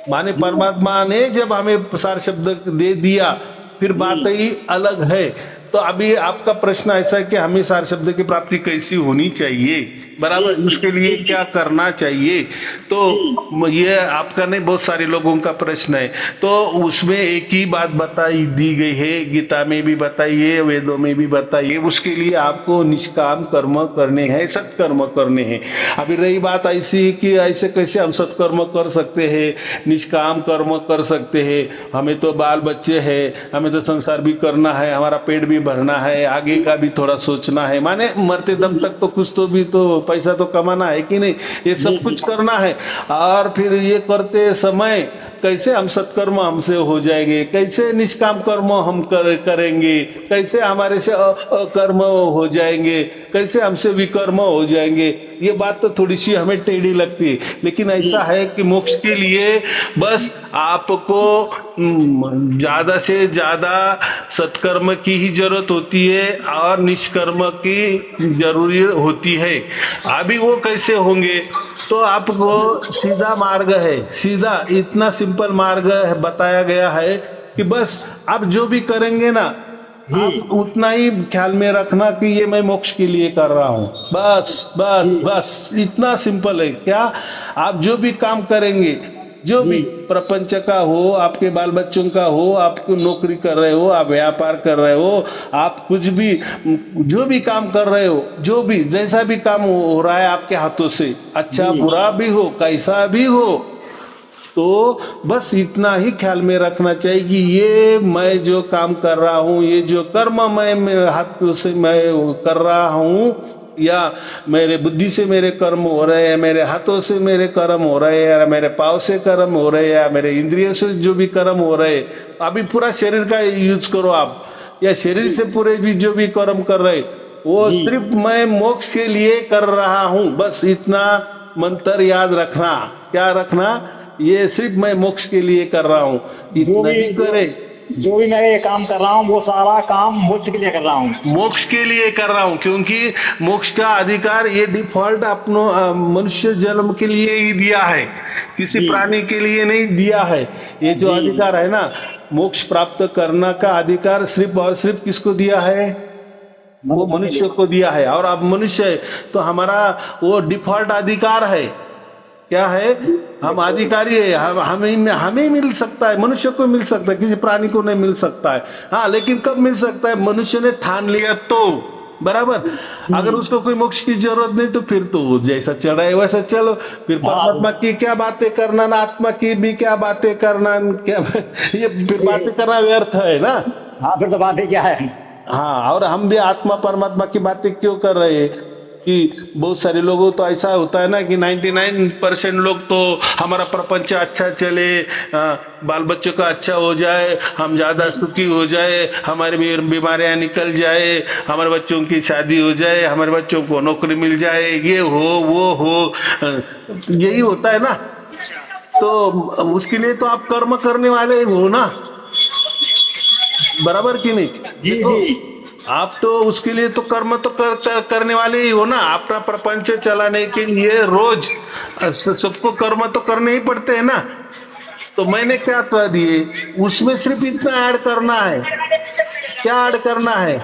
माने जी परमात्मा ने जब हमें सार शब्द दे दिया, फिर बात जी ही अलग है। तो अभी आपका प्रश्न ऐसा है कि हमें सार शब्द की प्राप्ति कैसी होनी चाहिए, बराबर, जी उसके लिए जी क्या करना चाहिए। तो ये आपका नहीं, बहुत सारे लोगों का प्रश्न है। तो उसमें एक ही बात बताई दी गई है, गीता में भी बताई है, वेदों में भी बताई है। उसके लिए आपको निष्काम कर्म करने हैं, सत्कर्म करने हैं। अभी रही बात ऐसी कि ऐसे कैसे हम सत्कर्म कर सकते हैं, निष्काम कर्म कर सकते हैं। हमें तो बाल बच्चे हैं, हमें तो संसार भी करना है, हमारा पेट भी भरना है, आगे का भी थोड़ा सोचना है, माने मरते दम तक तो कुछ तो भी तो पैसा तो कमाना है कि नहीं, ये सब कुछ करना है। और फिर ये करते समय कैसे हम सत्कर्म हमसे हो जाएंगे, कैसे निष्काम कर्म हम करेंगे, कैसे हमारे से अकर्म हो जाएंगे, कैसे हमसे विकर्म हो जाएंगे। ये बात तो थोड़ी सी हमें टेढ़ी लगती है, लेकिन ऐसा है कि मोक्ष के लिए बस आपको ज्यादा से ज्यादा सत्कर्म की ही जरूरत होती है और निष्कर्म की जरूरी होती है। अभी वो कैसे होंगे, तो आपको सीधा मार्ग है, सीधा इतना सिंपल मार्ग है, बताया गया है कि बस आप जो भी करेंगे ना, आप उतना ही ख्याल में रखना कि ये मैं मोक्ष के लिए कर रहा हूं, बस बस बस इतना सिंपल है। क्या आप जो भी काम करेंगे, जो भी प्रपंच का हो, आपके बाल बच्चों का हो, आप नौकरी कर रहे हो, आप व्यापार कर रहे हो, आप कुछ भी जो भी काम कर रहे हो, जो भी जैसा भी काम हो रहा है आपके हाथों से, अच्छा बुरा भी हो, कैसा भी हो, तो बस इतना ही ख्याल में रखना चाहिए कि ये मैं जो काम कर रहा हूं, ये जो कर्म मैं हाथों से मैं कर रहा हूं, या मेरे बुद्धि से मेरे कर्म हो रहे हैं, मेरे हाथों से मेरे कर्म हो रहे हैं, या मेरे पाँव से कर्म हो रहे हैं, या मेरे इंद्रियों से जो भी कर्म हो रहे हैं, अभी पूरा शरीर का यूज करो आप, या शरीर से पूरे भी जो भी कर्म कर रहे, वो सिर्फ मैं मोक्ष के लिए कर रहा हूं, बस इतना मंत्र याद रखना। क्या रखना, ये सिर्फ मैं मोक्ष के लिए कर रहा हूं, इतना ही करे। जो भी मैं ये काम कर रहा हूँ वो सारा काम मोक्ष के लिए कर रहा हूँ, मोक्ष के लिए कर रहा हूं, क्योंकि मोक्ष का अधिकार ये डिफॉल्ट अपनो मनुष्य जन्म के लिए ही दिया है, किसी प्राणी के लिए नहीं दिया है। ये जो अधिकार है ना, मोक्ष प्राप्त करना का अधिकार सिर्फ और सिर्फ किसको दिया है, वो मनुष्य को दिया है। और अब मनुष्य है तो हमारा वो डिफॉल्ट अधिकार है, क्या है, हम अधिकारी है, हमें मिल सकता है, मनुष्य को मिल सकता है, किसी प्राणी को नहीं मिल सकता है। हाँ, लेकिन कब मिल सकता है, मनुष्य ने ठान लिया तो, बराबर। अगर उसको कोई मोक्ष की जरूरत नहीं तो फिर तो जैसा चल रहा है वैसा चलो, फिर परमात्मा की क्या बातें करना ना, आत्मा की भी क्या बातें करना, क्या ये फिर बातें करना व्यर्थ है ना। हाँ फिर तो बात ही क्या है। हाँ, और हम भी आत्मा परमात्मा की बातें क्यों कर रहे हैं कि बहुत सारे लोगों तो ऐसा होता है ना कि 99% लोग तो हमारा प्रपंच अच्छा चले, बाल बच्चों का अच्छा हो जाए, हम ज्यादा सुखी हो जाए, हमारी बीमारियां निकल जाए, हमारे बच्चों की शादी हो जाए, हमारे बच्चों को नौकरी मिल जाए, ये हो वो हो, यही होता है ना। तो उसके लिए तो आप कर्म करने वाले हो ना, बराबर कि नहीं। जी जी आप तो उसके लिए तो कर्म तो करने वाले ही हो ना। अपना प्रपंच चलाने के लिए रोज सबको कर्म तो करने ही पड़ते हैं ना। तो मैंने क्या कह दिए, उसमें सिर्फ इतना ऐड करना है। क्या ऐड करना है,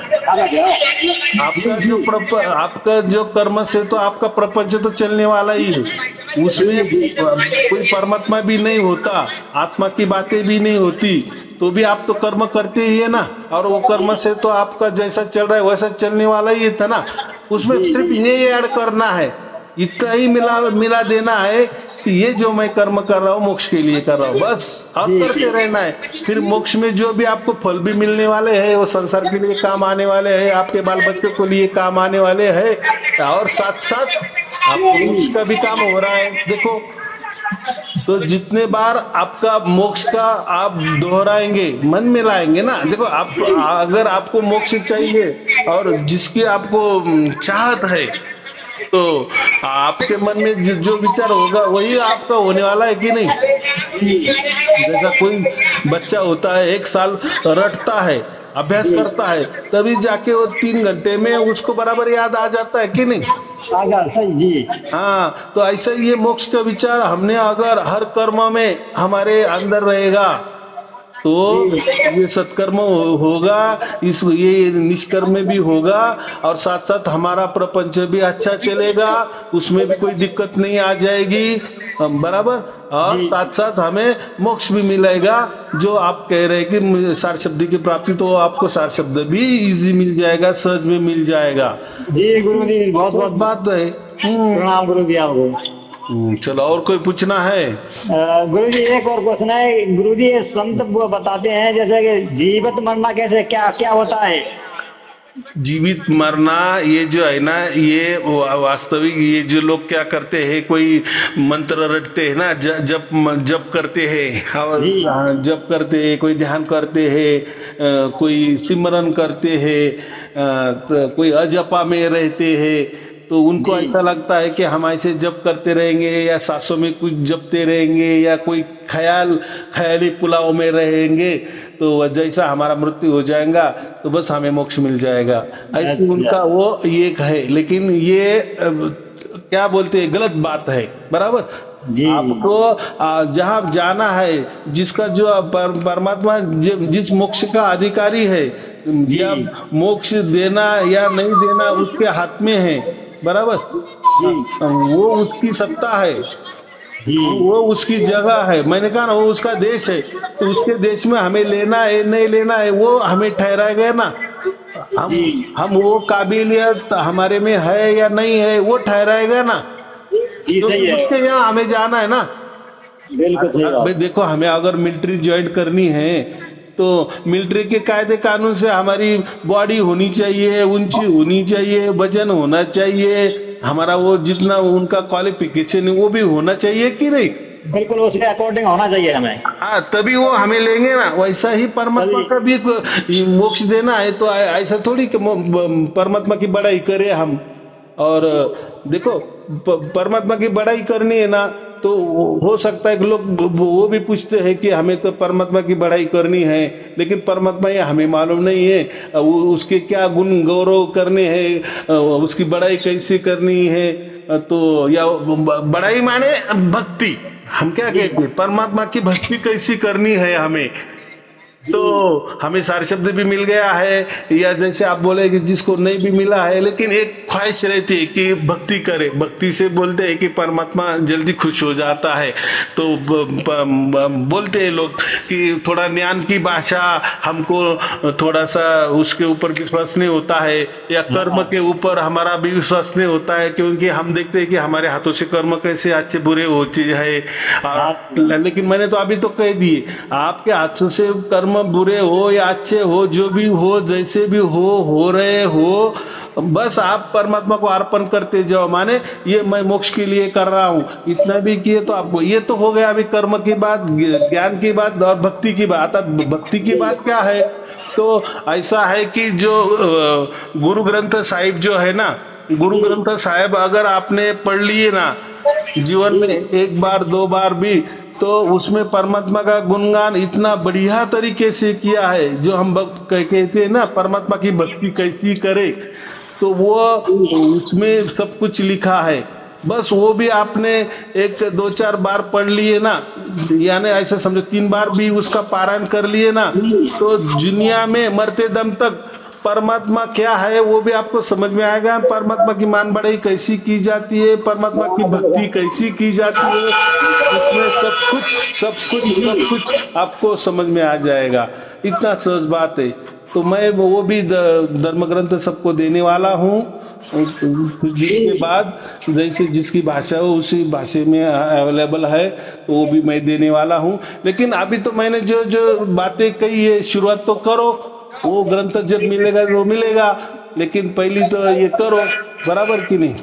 आपका जो कर्म से तो आपका प्रपंच तो चलने वाला ही है, उसमें कोई परमात्मा भी नहीं होता, आत्मा की बातें भी नहीं होती, तो भी आप तो कर्म करते ही है ना। और वो कर्म से तो आपका जैसा चल रहा है वैसा चलने वाला ही था ना। उसमें सिर्फ ये ऐड करना है, इतना ही मिला देना है कि ये जो मैं कर्म कर रहा हूँ मोक्ष के लिए कर रहा हूँ, बस। और करते रहना है। फिर मोक्ष में जो भी आपको फल भी मिलने वाले हैं वो संसार के लिए काम आने वाले हैं, आपके बाल बच्चों के लिए काम आने वाले हैं, और साथ साथ आपको मोक्ष का भी काम हो रहा है। देखो तो जितने बार आपका मोक्ष का आप दोहराएंगे, मन में लाएंगे ना, देखो आप अगर आपको मोक्ष चाहिए और जिसकी आपको चाहत है, तो आपके मन में जो विचार होगा वही आपका होने वाला है कि नहीं। जैसा कोई बच्चा होता है 1 साल रटता है, अभ्यास करता है, तभी जाके वो 3 घंटे में उसको बराबर याद आ जाता है कि नहीं। आगा सही जी। हाँ, तो ऐसा ये मोक्ष का विचार हमने अगर हर कर्म में हमारे अंदर रहेगा तो ये सत्कर्म होगा, इस ये निष्कर्म में भी होगा, और साथ साथ हमारा प्रपंच भी अच्छा चलेगा, उसमें भी कोई दिक्कत नहीं आ जाएगी, बराबर। और साथ साथ हमें मोक्ष भी मिलेगा। जो आप कह रहे हैं कि सार शब्द की प्राप्ति, तो आपको सार शब्द भी इजी मिल जाएगा, सहज में मिल जाएगा जी। गुरु जी बहुत बहुत बात है। प्रणाम गुरु जी आपको। चलो, और कोई पूछना है? गुरु जी एक और क्वेश्चन है। गुरु जी ये संत वो बताते हैं जैसे कि जीवित मरना कैसे, क्या क्या होता है? जीवित मरना ये जो है ना, ये वास्तविक, ये जो लोग क्या करते हैं, कोई मंत्र रटते हैं ना, जप करते हैं, और जप करते हैं, कोई ध्यान करते हैं, कोई सिमरन करते हैं, कोई अजपा में रहते हैं, तो उनको ऐसा लगता है कि हम ऐसे जप करते रहेंगे या सांसों में कुछ जपते रहेंगे या कोई ख्याली पुलाव में रहेंगे, तो जैसा हमारा मृत्यु हो जाएगा तो बस हमें मोक्ष मिल जाएगा, ऐसे उनका वो ये है। लेकिन ये क्या बोलते हैं, गलत बात है, बराबर। आपको जहाँ जाना है, जिसका जो परमात्मा जिस मोक्ष का अधिकारी है, या मोक्ष देना या नहीं देना उसके हाथ में है, बराबर। वो उसकी सत्ता है, वो उसकी जगह है, मैंने कहा ना, वो उसका देश है, तो उसके देश में हमें लेना है नहीं लेना है वो हमें ठहराएगा ना। हम वो काबिलियत हमारे में है या नहीं है वो ठहराएगा ना, तो उसके यहाँ हमें जाना है ना। बिल्कुल सही बात। भाई देखो, हमें अगर मिलिट्री ज्वाइन करनी है तो मिलिट्री के कायदे कानून से हमारी बॉडी होनी चाहिए, ऊंची होनी चाहिए, वजन होना चाहिए, हमारा वो जितना उनका क्वालिफिकेशन है वो भी होना चाहिए कि नहीं। बिल्कुल उसके अकॉर्डिंग होना चाहिए हमें। हाँ, तभी वो हमें लेंगे ना। वैसा ही परमात्मा का भी मोक्ष देना है, तो ऐसा थोड़ी कि परमात्मा की बड़ाई करे हम। और देखो, परमात्मा की बड़ाई करनी है ना, तो हो सकता है कि लोग वो भी पूछते हैं कि हमें तो परमात्मा की बड़ाई करनी है, लेकिन परमात्मा ये हमें मालूम नहीं है, उसके क्या गुण गौरव करने हैं, उसकी बड़ाई कैसे करनी है। तो या बड़ाई माने भक्ति, हम क्या कहते हैं, परमात्मा की भक्ति कैसी करनी है हमें। तो हमें सार शब्द भी मिल गया है, या जैसे आप बोले कि जिसको नहीं भी मिला है, लेकिन एक ख्वाहिश रहती है कि भक्ति करे। भक्ति से बोलते हैं कि परमात्मा जल्दी खुश हो जाता है। तो बोलते हैं लोग कि थोड़ा ज्ञान की भाषा हमको थोड़ा सा उसके ऊपर विश्वास नहीं होता है, या कर्म के ऊपर हमारा भी विश्वास नहीं होता है, क्योंकि हम देखते हैं कि हमारे हाथों से कर्म कैसे अच्छे बुरे होते हैं। लेकिन मैंने तो अभी तो कह दिए, आपके हाथों से कर्म बुरे हो या अच्छे हो, जो भी हो, जैसे भी हो रहे हो, बस आप परमात्मा को अर्पण करते जाओ। माने ये मैं मोक्ष के लिए कर रहा हूँ, इतना भी किए तो आपको ये तो हो गया। अभी कर्म की बात, ज्ञान की बात और भक्ति की बात। अब भक्ति की बात क्या है, तो ऐसा है कि जो गुरु ग्रंथ साहिब जो है ना, गुरु ग्रंथ साहिब अगर आपने पढ़ लिए ना जीवन में 1 बार 2 बार भी, तो उसमें परमात्मा का गुणगान इतना बढ़िया तरीके से किया है। जो हम कहते हैं ना, परमात्मा की भक्ति कैसी करे, तो वो उसमें सब कुछ लिखा है। बस वो भी आपने 1 2 4 बार पढ़ लिए ना, यानी ऐसे समझो 3 बार भी उसका पारायण कर लिए ना, तो दुनिया में मरते दम तक परमात्मा क्या है वो भी आपको समझ में आएगा। परमात्मा की मान बढ़ाई कैसी की जाती है, परमात्मा की भक्ति कैसी की जाती है, उसमें सब कुछ आपको समझ में आ जाएगा। इतना सहज बात है। तो मैं वो भी धर्म ग्रंथ सबको देने वाला हूँ। कुछ दिन के बाद जैसे जिसकी भाषा हो उसी भाषा में अवेलेबल है, तो वो भी मैं देने वाला हूँ। लेकिन अभी तो मैंने जो जो बातें कही है, शुरुआत तो करो, वो ग्रंथ जब मिलेगा वो मिलेगा, लेकिन पहली तो ये करो, बराबर कि नहीं।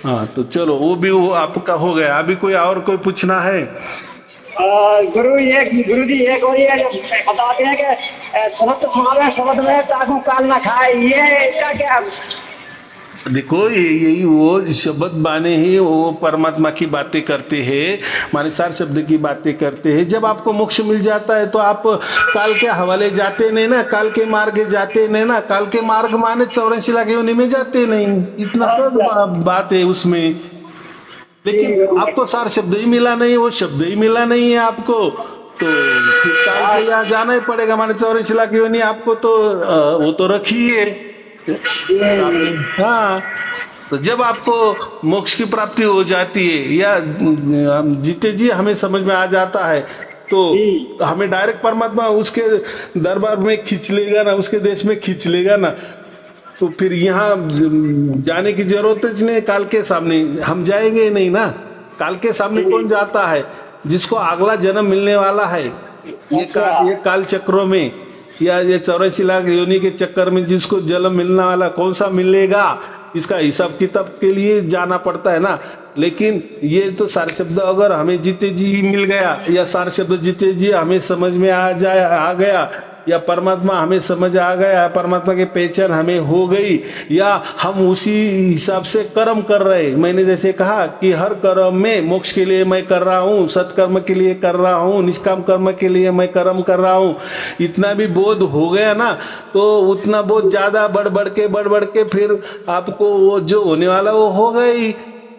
हाँ तो चलो वो आपका हो गया। अभी कोई और कोई पूछना है? गुरु जी एक और ये जो बताते हैं कि शब्द सुनावे शब्द में ताकू काल ना खाए, ये इसका क्या? देखो यही वो शब्द माने ही वो परमात्मा की बातें करते हैं, माने सार शब्द की बातें करते हैं। जब आपको मोक्ष मिल जाता है तो आप काल के हवाले जाते नहीं ना, काल के मार्ग जाते नहीं ना। काल के मार्ग माने 84 लाख योनि में जाते नहीं, इतना सब बात है उसमें। लेकिन आपको सार शब्द ही मिला नहीं, वो शब्द ही मिला नहीं है आपको, तो फिर काल के यहाँ जाना ही पड़ेगा। माने 84 लाख योनि आपको तो वो तो रखी है। हाँ, तो जब आपको मोक्ष की प्राप्ति हो जाती है या जीते जी हमें समझ में आ जाता है, तो हमें डायरेक्ट परमात्मा उसके दरबार में खींच लेगा ना, उसके देश में खींच लेगा ना। तो फिर यहाँ जाने की जरूरत ही नहीं, काल के सामने हम जाएंगे नहीं ना। काल के सामने कौन जाता है? जिसको अगला जन्म मिलने वाला है ये काल चक्रों में, या ये 84 लाख योनि के चक्कर में जिसको जन्म मिलने वाला, कौन सा मिलेगा इसका हिसाब किताब के लिए जाना पड़ता है ना। लेकिन ये तो सार शब्द अगर हमें जीते जी मिल गया, या सार शब्द जीते जी हमें समझ में आ गया, या परमात्मा हमें समझ आ गया, परमात्मा की पहचान हमें हो गई, या हम उसी हिसाब से कर्म कर रहे। मैंने जैसे कहा कि हर कर्म में मोक्ष के लिए मैं कर रहा हूँ, सत्कर्म के लिए कर रहा हूँ, निष्काम कर्म के लिए मैं कर्म कर रहा हूँ, इतना भी बोध हो गया ना, तो उतना बोध ज्यादा बढ़ बढ़ के फिर आपको वो जो होने वाला वो हो गई।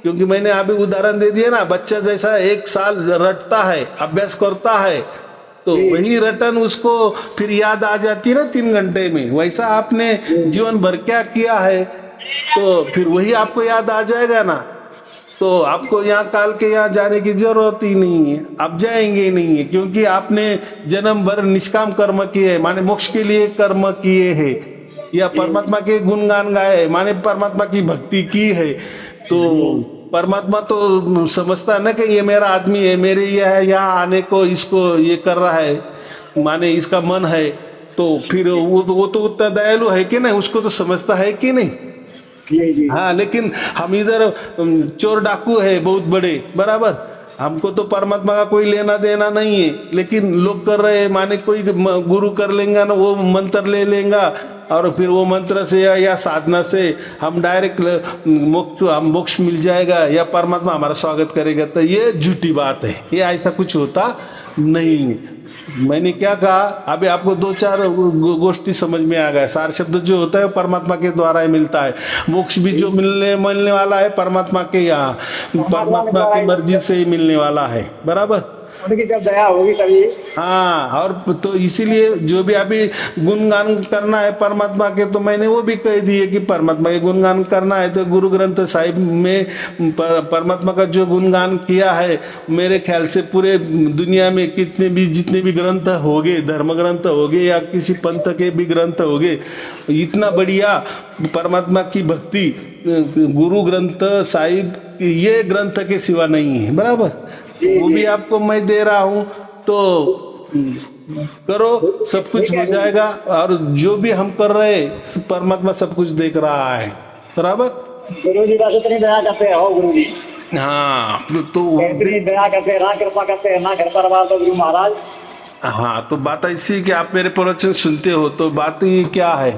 क्योंकि मैंने अभी उदाहरण दे दिया ना, बच्चा जैसा 1 साल रटता है, अभ्यास करता है, तो वही रटन उसको फिर याद आ जाती है ना 3 घंटे में। वैसा आपने जीवन भर क्या किया है, तो फिर वही आपको याद आ जाएगा ना। तो आपको यहाँ काल के यहाँ जाने की जरूरत ही नहीं है, आप जाएंगे नहीं है, क्योंकि आपने जन्म भर निष्काम कर्म किए है, माने मोक्ष के लिए कर्म किए हैं, या परमात्मा के गुणगान गाए माने परमात्मा की भक्ति की है। तो परमात्मा तो समझता है ना कि ये मेरा आदमी है, मेरे यहाँ आने को इसको ये कर रहा है, माने इसका मन है, तो फिर वो तो उतना दयालु है कि नहीं, उसको तो समझता है कि नहीं। हाँ, लेकिन हम इधर चोर डाकू है बहुत बड़े, बराबर, हमको तो परमात्मा का कोई लेना देना नहीं है, लेकिन लोग कर रहे हैं, माने कोई गुरु कर लेंगे ना, वो मंत्र ले लेगा और फिर वो मंत्र से या साधना से हम डायरेक्ट मोक्ष मिल जाएगा, या परमात्मा हमारा स्वागत करेगा। तो ये झूठी बात है, ये ऐसा कुछ होता नहीं। मैंने क्या कहा, अभी आपको 2-4 गोष्ठी समझ में आ गया। सार शब्द जो होता है परमात्मा के द्वारा ही मिलता है, मोक्ष भी जो मिलने वाला है परमात्मा के यहाँ, परमात्मा की मर्जी से ही मिलने वाला है, बराबर, उनकी जब दया होगी तभी। हाँ, और तो इसीलिए जो भी अभी गुणगान करना है परमात्मा के, तो मैंने वो भी कह दिए कि परमात्मा के गुणगान करना है तो गुरु ग्रंथ साहिब में परमात्मा का जो गुणगान किया है, मेरे ख्याल से पूरे दुनिया में जितने भी ग्रंथ हो गए, धर्म ग्रंथ हो गए या किसी पंथ के भी ग्रंथ हो गए, इतना बढ़िया परमात्मा की भक्ति गुरु ग्रंथ साहिब ये ग्रंथ के सिवा नहीं है, बराबर। वो भी आपको मैं दे रहा हूँ, तो करो, सब कुछ हो जाएगा। और जो भी हम कर रहे हैं परमात्मा सब कुछ देख रहा है, बराबर। गुरु जी वैसे इतनी दया करते हो गुरु जी। हाँ, तो इतनी दया करते ना, कृपा करते हैं ना, घर परिवार तो गुरु महाराज। हाँ, तो बात ऐसी कि आप मेरे प्रवचन सुनते हो, तो बात ही क्या है,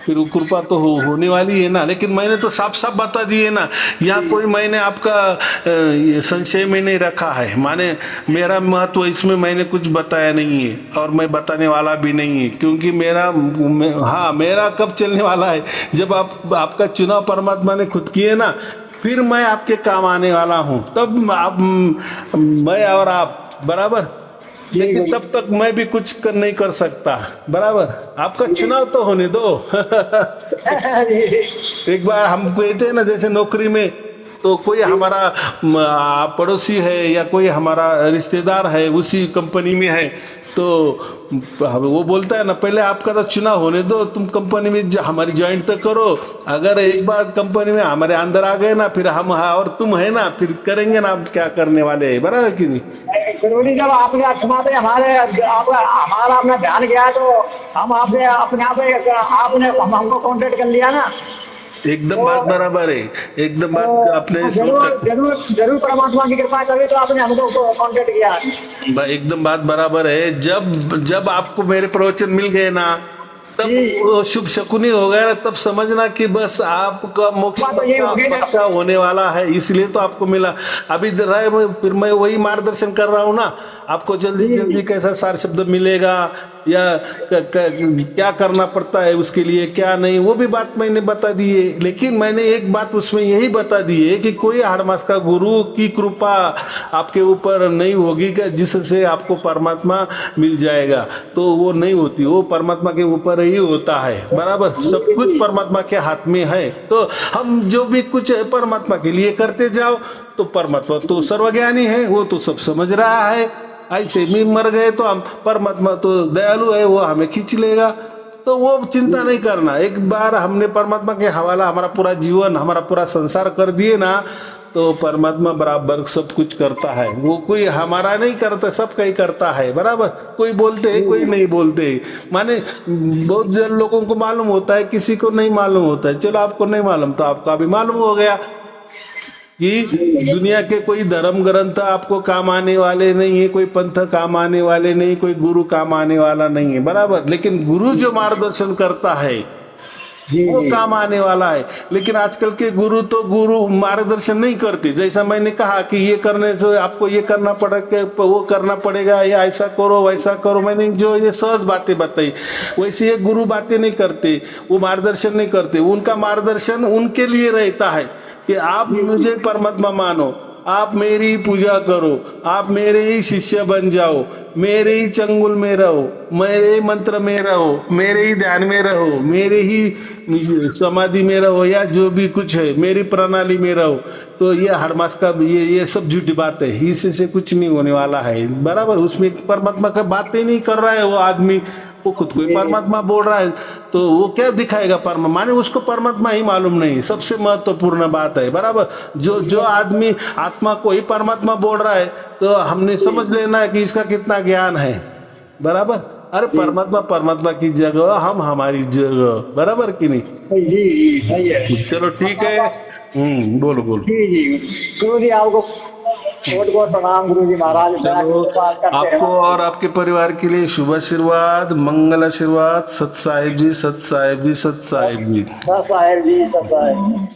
फिर वो कृपा तो होने वाली है ना। लेकिन मैंने तो साफ साफ बता दिए ना, यहाँ कोई मैंने आपका संशय में नहीं रखा है, माने मेरा महत्व इसमें मैंने कुछ बताया नहीं है, और मैं बताने वाला भी नहीं है, क्योंकि मेरा कब चलने वाला है, जब आपका चुनाव परमात्मा ने खुद किए ना, फिर मैं आपके काम आने वाला हूँ, तब मैं और आप, बराबर। लेकिन तब तक मैं भी कुछ नहीं कर सकता, बराबर। आपका चुनाव तो होने दो। एक बार हम कहते हैं ना, जैसे नौकरी में तो कोई हमारा पड़ोसी है या कोई हमारा रिश्तेदार है उसी कंपनी में है, तो वो बोलता है ना, पहले आपका तो चुनाव होने दो, तुम कंपनी में हमारी ज्वाइन तो करो। अगर एक बार कंपनी में हमारे अंदर आ गए ना, फिर हम और तुम है ना, फिर करेंगे ना आप क्या करने वाले हैं, बराबर कि नहीं। गुरुजी जब आपने अक्षमाते हमारा आपने ध्यान किया, तो हम आपसे अपने आप आपने हमको कांटेक्ट कर लिया ना। एकदम बात बराबर है, एकदम बात आपने जरूर जरूर जरूर परमात्मा की कृपा करी तो आपने हमको कांटेक्ट किया। एकदम बात बराबर है। जब जब आपको मेरे प्रवचन मिल गए ना, तब वो शुभ शकुनी हो गया ना, तब समझना कि बस आपका मोक्ष पक्का होने वाला है, इसलिए तो आपको मिला। अभी फिर मैं वही मार्गदर्शन कर रहा हूँ ना आपको, जल्दी जल्दी कैसा सार शब्द मिलेगा या क्या करना पड़ता है उसके लिए, क्या नहीं, वो भी बात मैंने बता दी है। लेकिन मैंने एक बात उसमें यही बता दी है कि कोई हाड़मास का गुरु की कृपा आपके ऊपर नहीं होगी कि जिससे आपको परमात्मा मिल जाएगा, तो वो नहीं होती, वो परमात्मा के ऊपर ही होता है। बराबर, सब कुछ परमात्मा के हाथ में है। तो हम जो भी कुछ है परमात्मा के लिए करते जाओ, तो परमात्मा तो सर्वज्ञानी है, वो तो सब समझ रहा है। ऐसे भी मर गए तो हम, परमात्मा तो दयालु है, वो हमें खींच लेगा, तो वो चिंता नहीं करना। एक बार हमने परमात्मा के हवाला हमारा पूरा जीवन, हमारा पूरा संसार कर दिए ना, तो परमात्मा बराबर सब कुछ करता है। वो कोई हमारा नहीं करता, सब कहीं करता है। बराबर, कोई बोलते है, कोई नहीं बोलते। माने बहुत जन लोगों को मालूम होता है, किसी को नहीं मालूम होता है। चलो आपको नहीं मालूम तो आपका भी मालूम हो गया कि दुनिया के कोई धर्म ग्रंथ आपको काम आने वाले नहीं है, कोई पंथ काम आने वाले नहीं, कोई गुरु काम आने वाला नहीं है। बराबर, लेकिन गुरु जो मार्गदर्शन करता है वो काम आने वाला है। लेकिन आजकल के गुरु तो गुरु मार्गदर्शन नहीं करते। जैसा मैंने कहा कि ये करने से आपको ये करना पड़ेगा, वो करना पड़ेगा, या ऐसा करो वैसा करो, मैंने जो ये सहज बातें बताई, वैसे ये गुरु बातें नहीं करते, वो मार्गदर्शन नहीं करते। उनका मार्गदर्शन उनके लिए रहता है कि आप मुझे परमात्मा मानो, आप मेरी पूजा करो, आप मेरे ही शिष्य बन जाओ, मेरे ही चंगुल में रहो, मेरे ही मंत्र में रहो, मेरे ही ध्यान में रहो, मेरे ही समाधि में रहो, या जो भी कुछ है मेरी प्रणाली में रहो। तो ये हड़मास का ये सब झूठी बात है, इससे कुछ नहीं होने वाला है। बराबर, उसमें परमात्मा का बातें नहीं कर रहा है वो आदमी, वो खुद को परमात्मा बोल रहा है, तो वो क्या दिखाएगा परमात्मा, माने उसको परमात्मा ही मालूम नहीं। सबसे महत्वपूर्ण बात है। बराबर, जो आदमी आत्मा को ही परमात्मा बोल रहा है, तो हमने समझ लेना है कि इसका कितना ज्ञान है। बराबर, अरे परमात्मा की जगह, हम हमारी जगह। बराबर कि नहीं? जी सही है। चलो ठीक है। बोलो बोलो। जी गुरु जी आपको बहुत बहुत प्रणाम गुरु जी महाराज। चलो, आपको और आपके परिवार के लिए शुभ आशीर्वाद, मंगल आशीर्वाद। सत साहिब जी, सत साहिब जी, सत साहिब जी, सत साहिब जी, सत साहिब।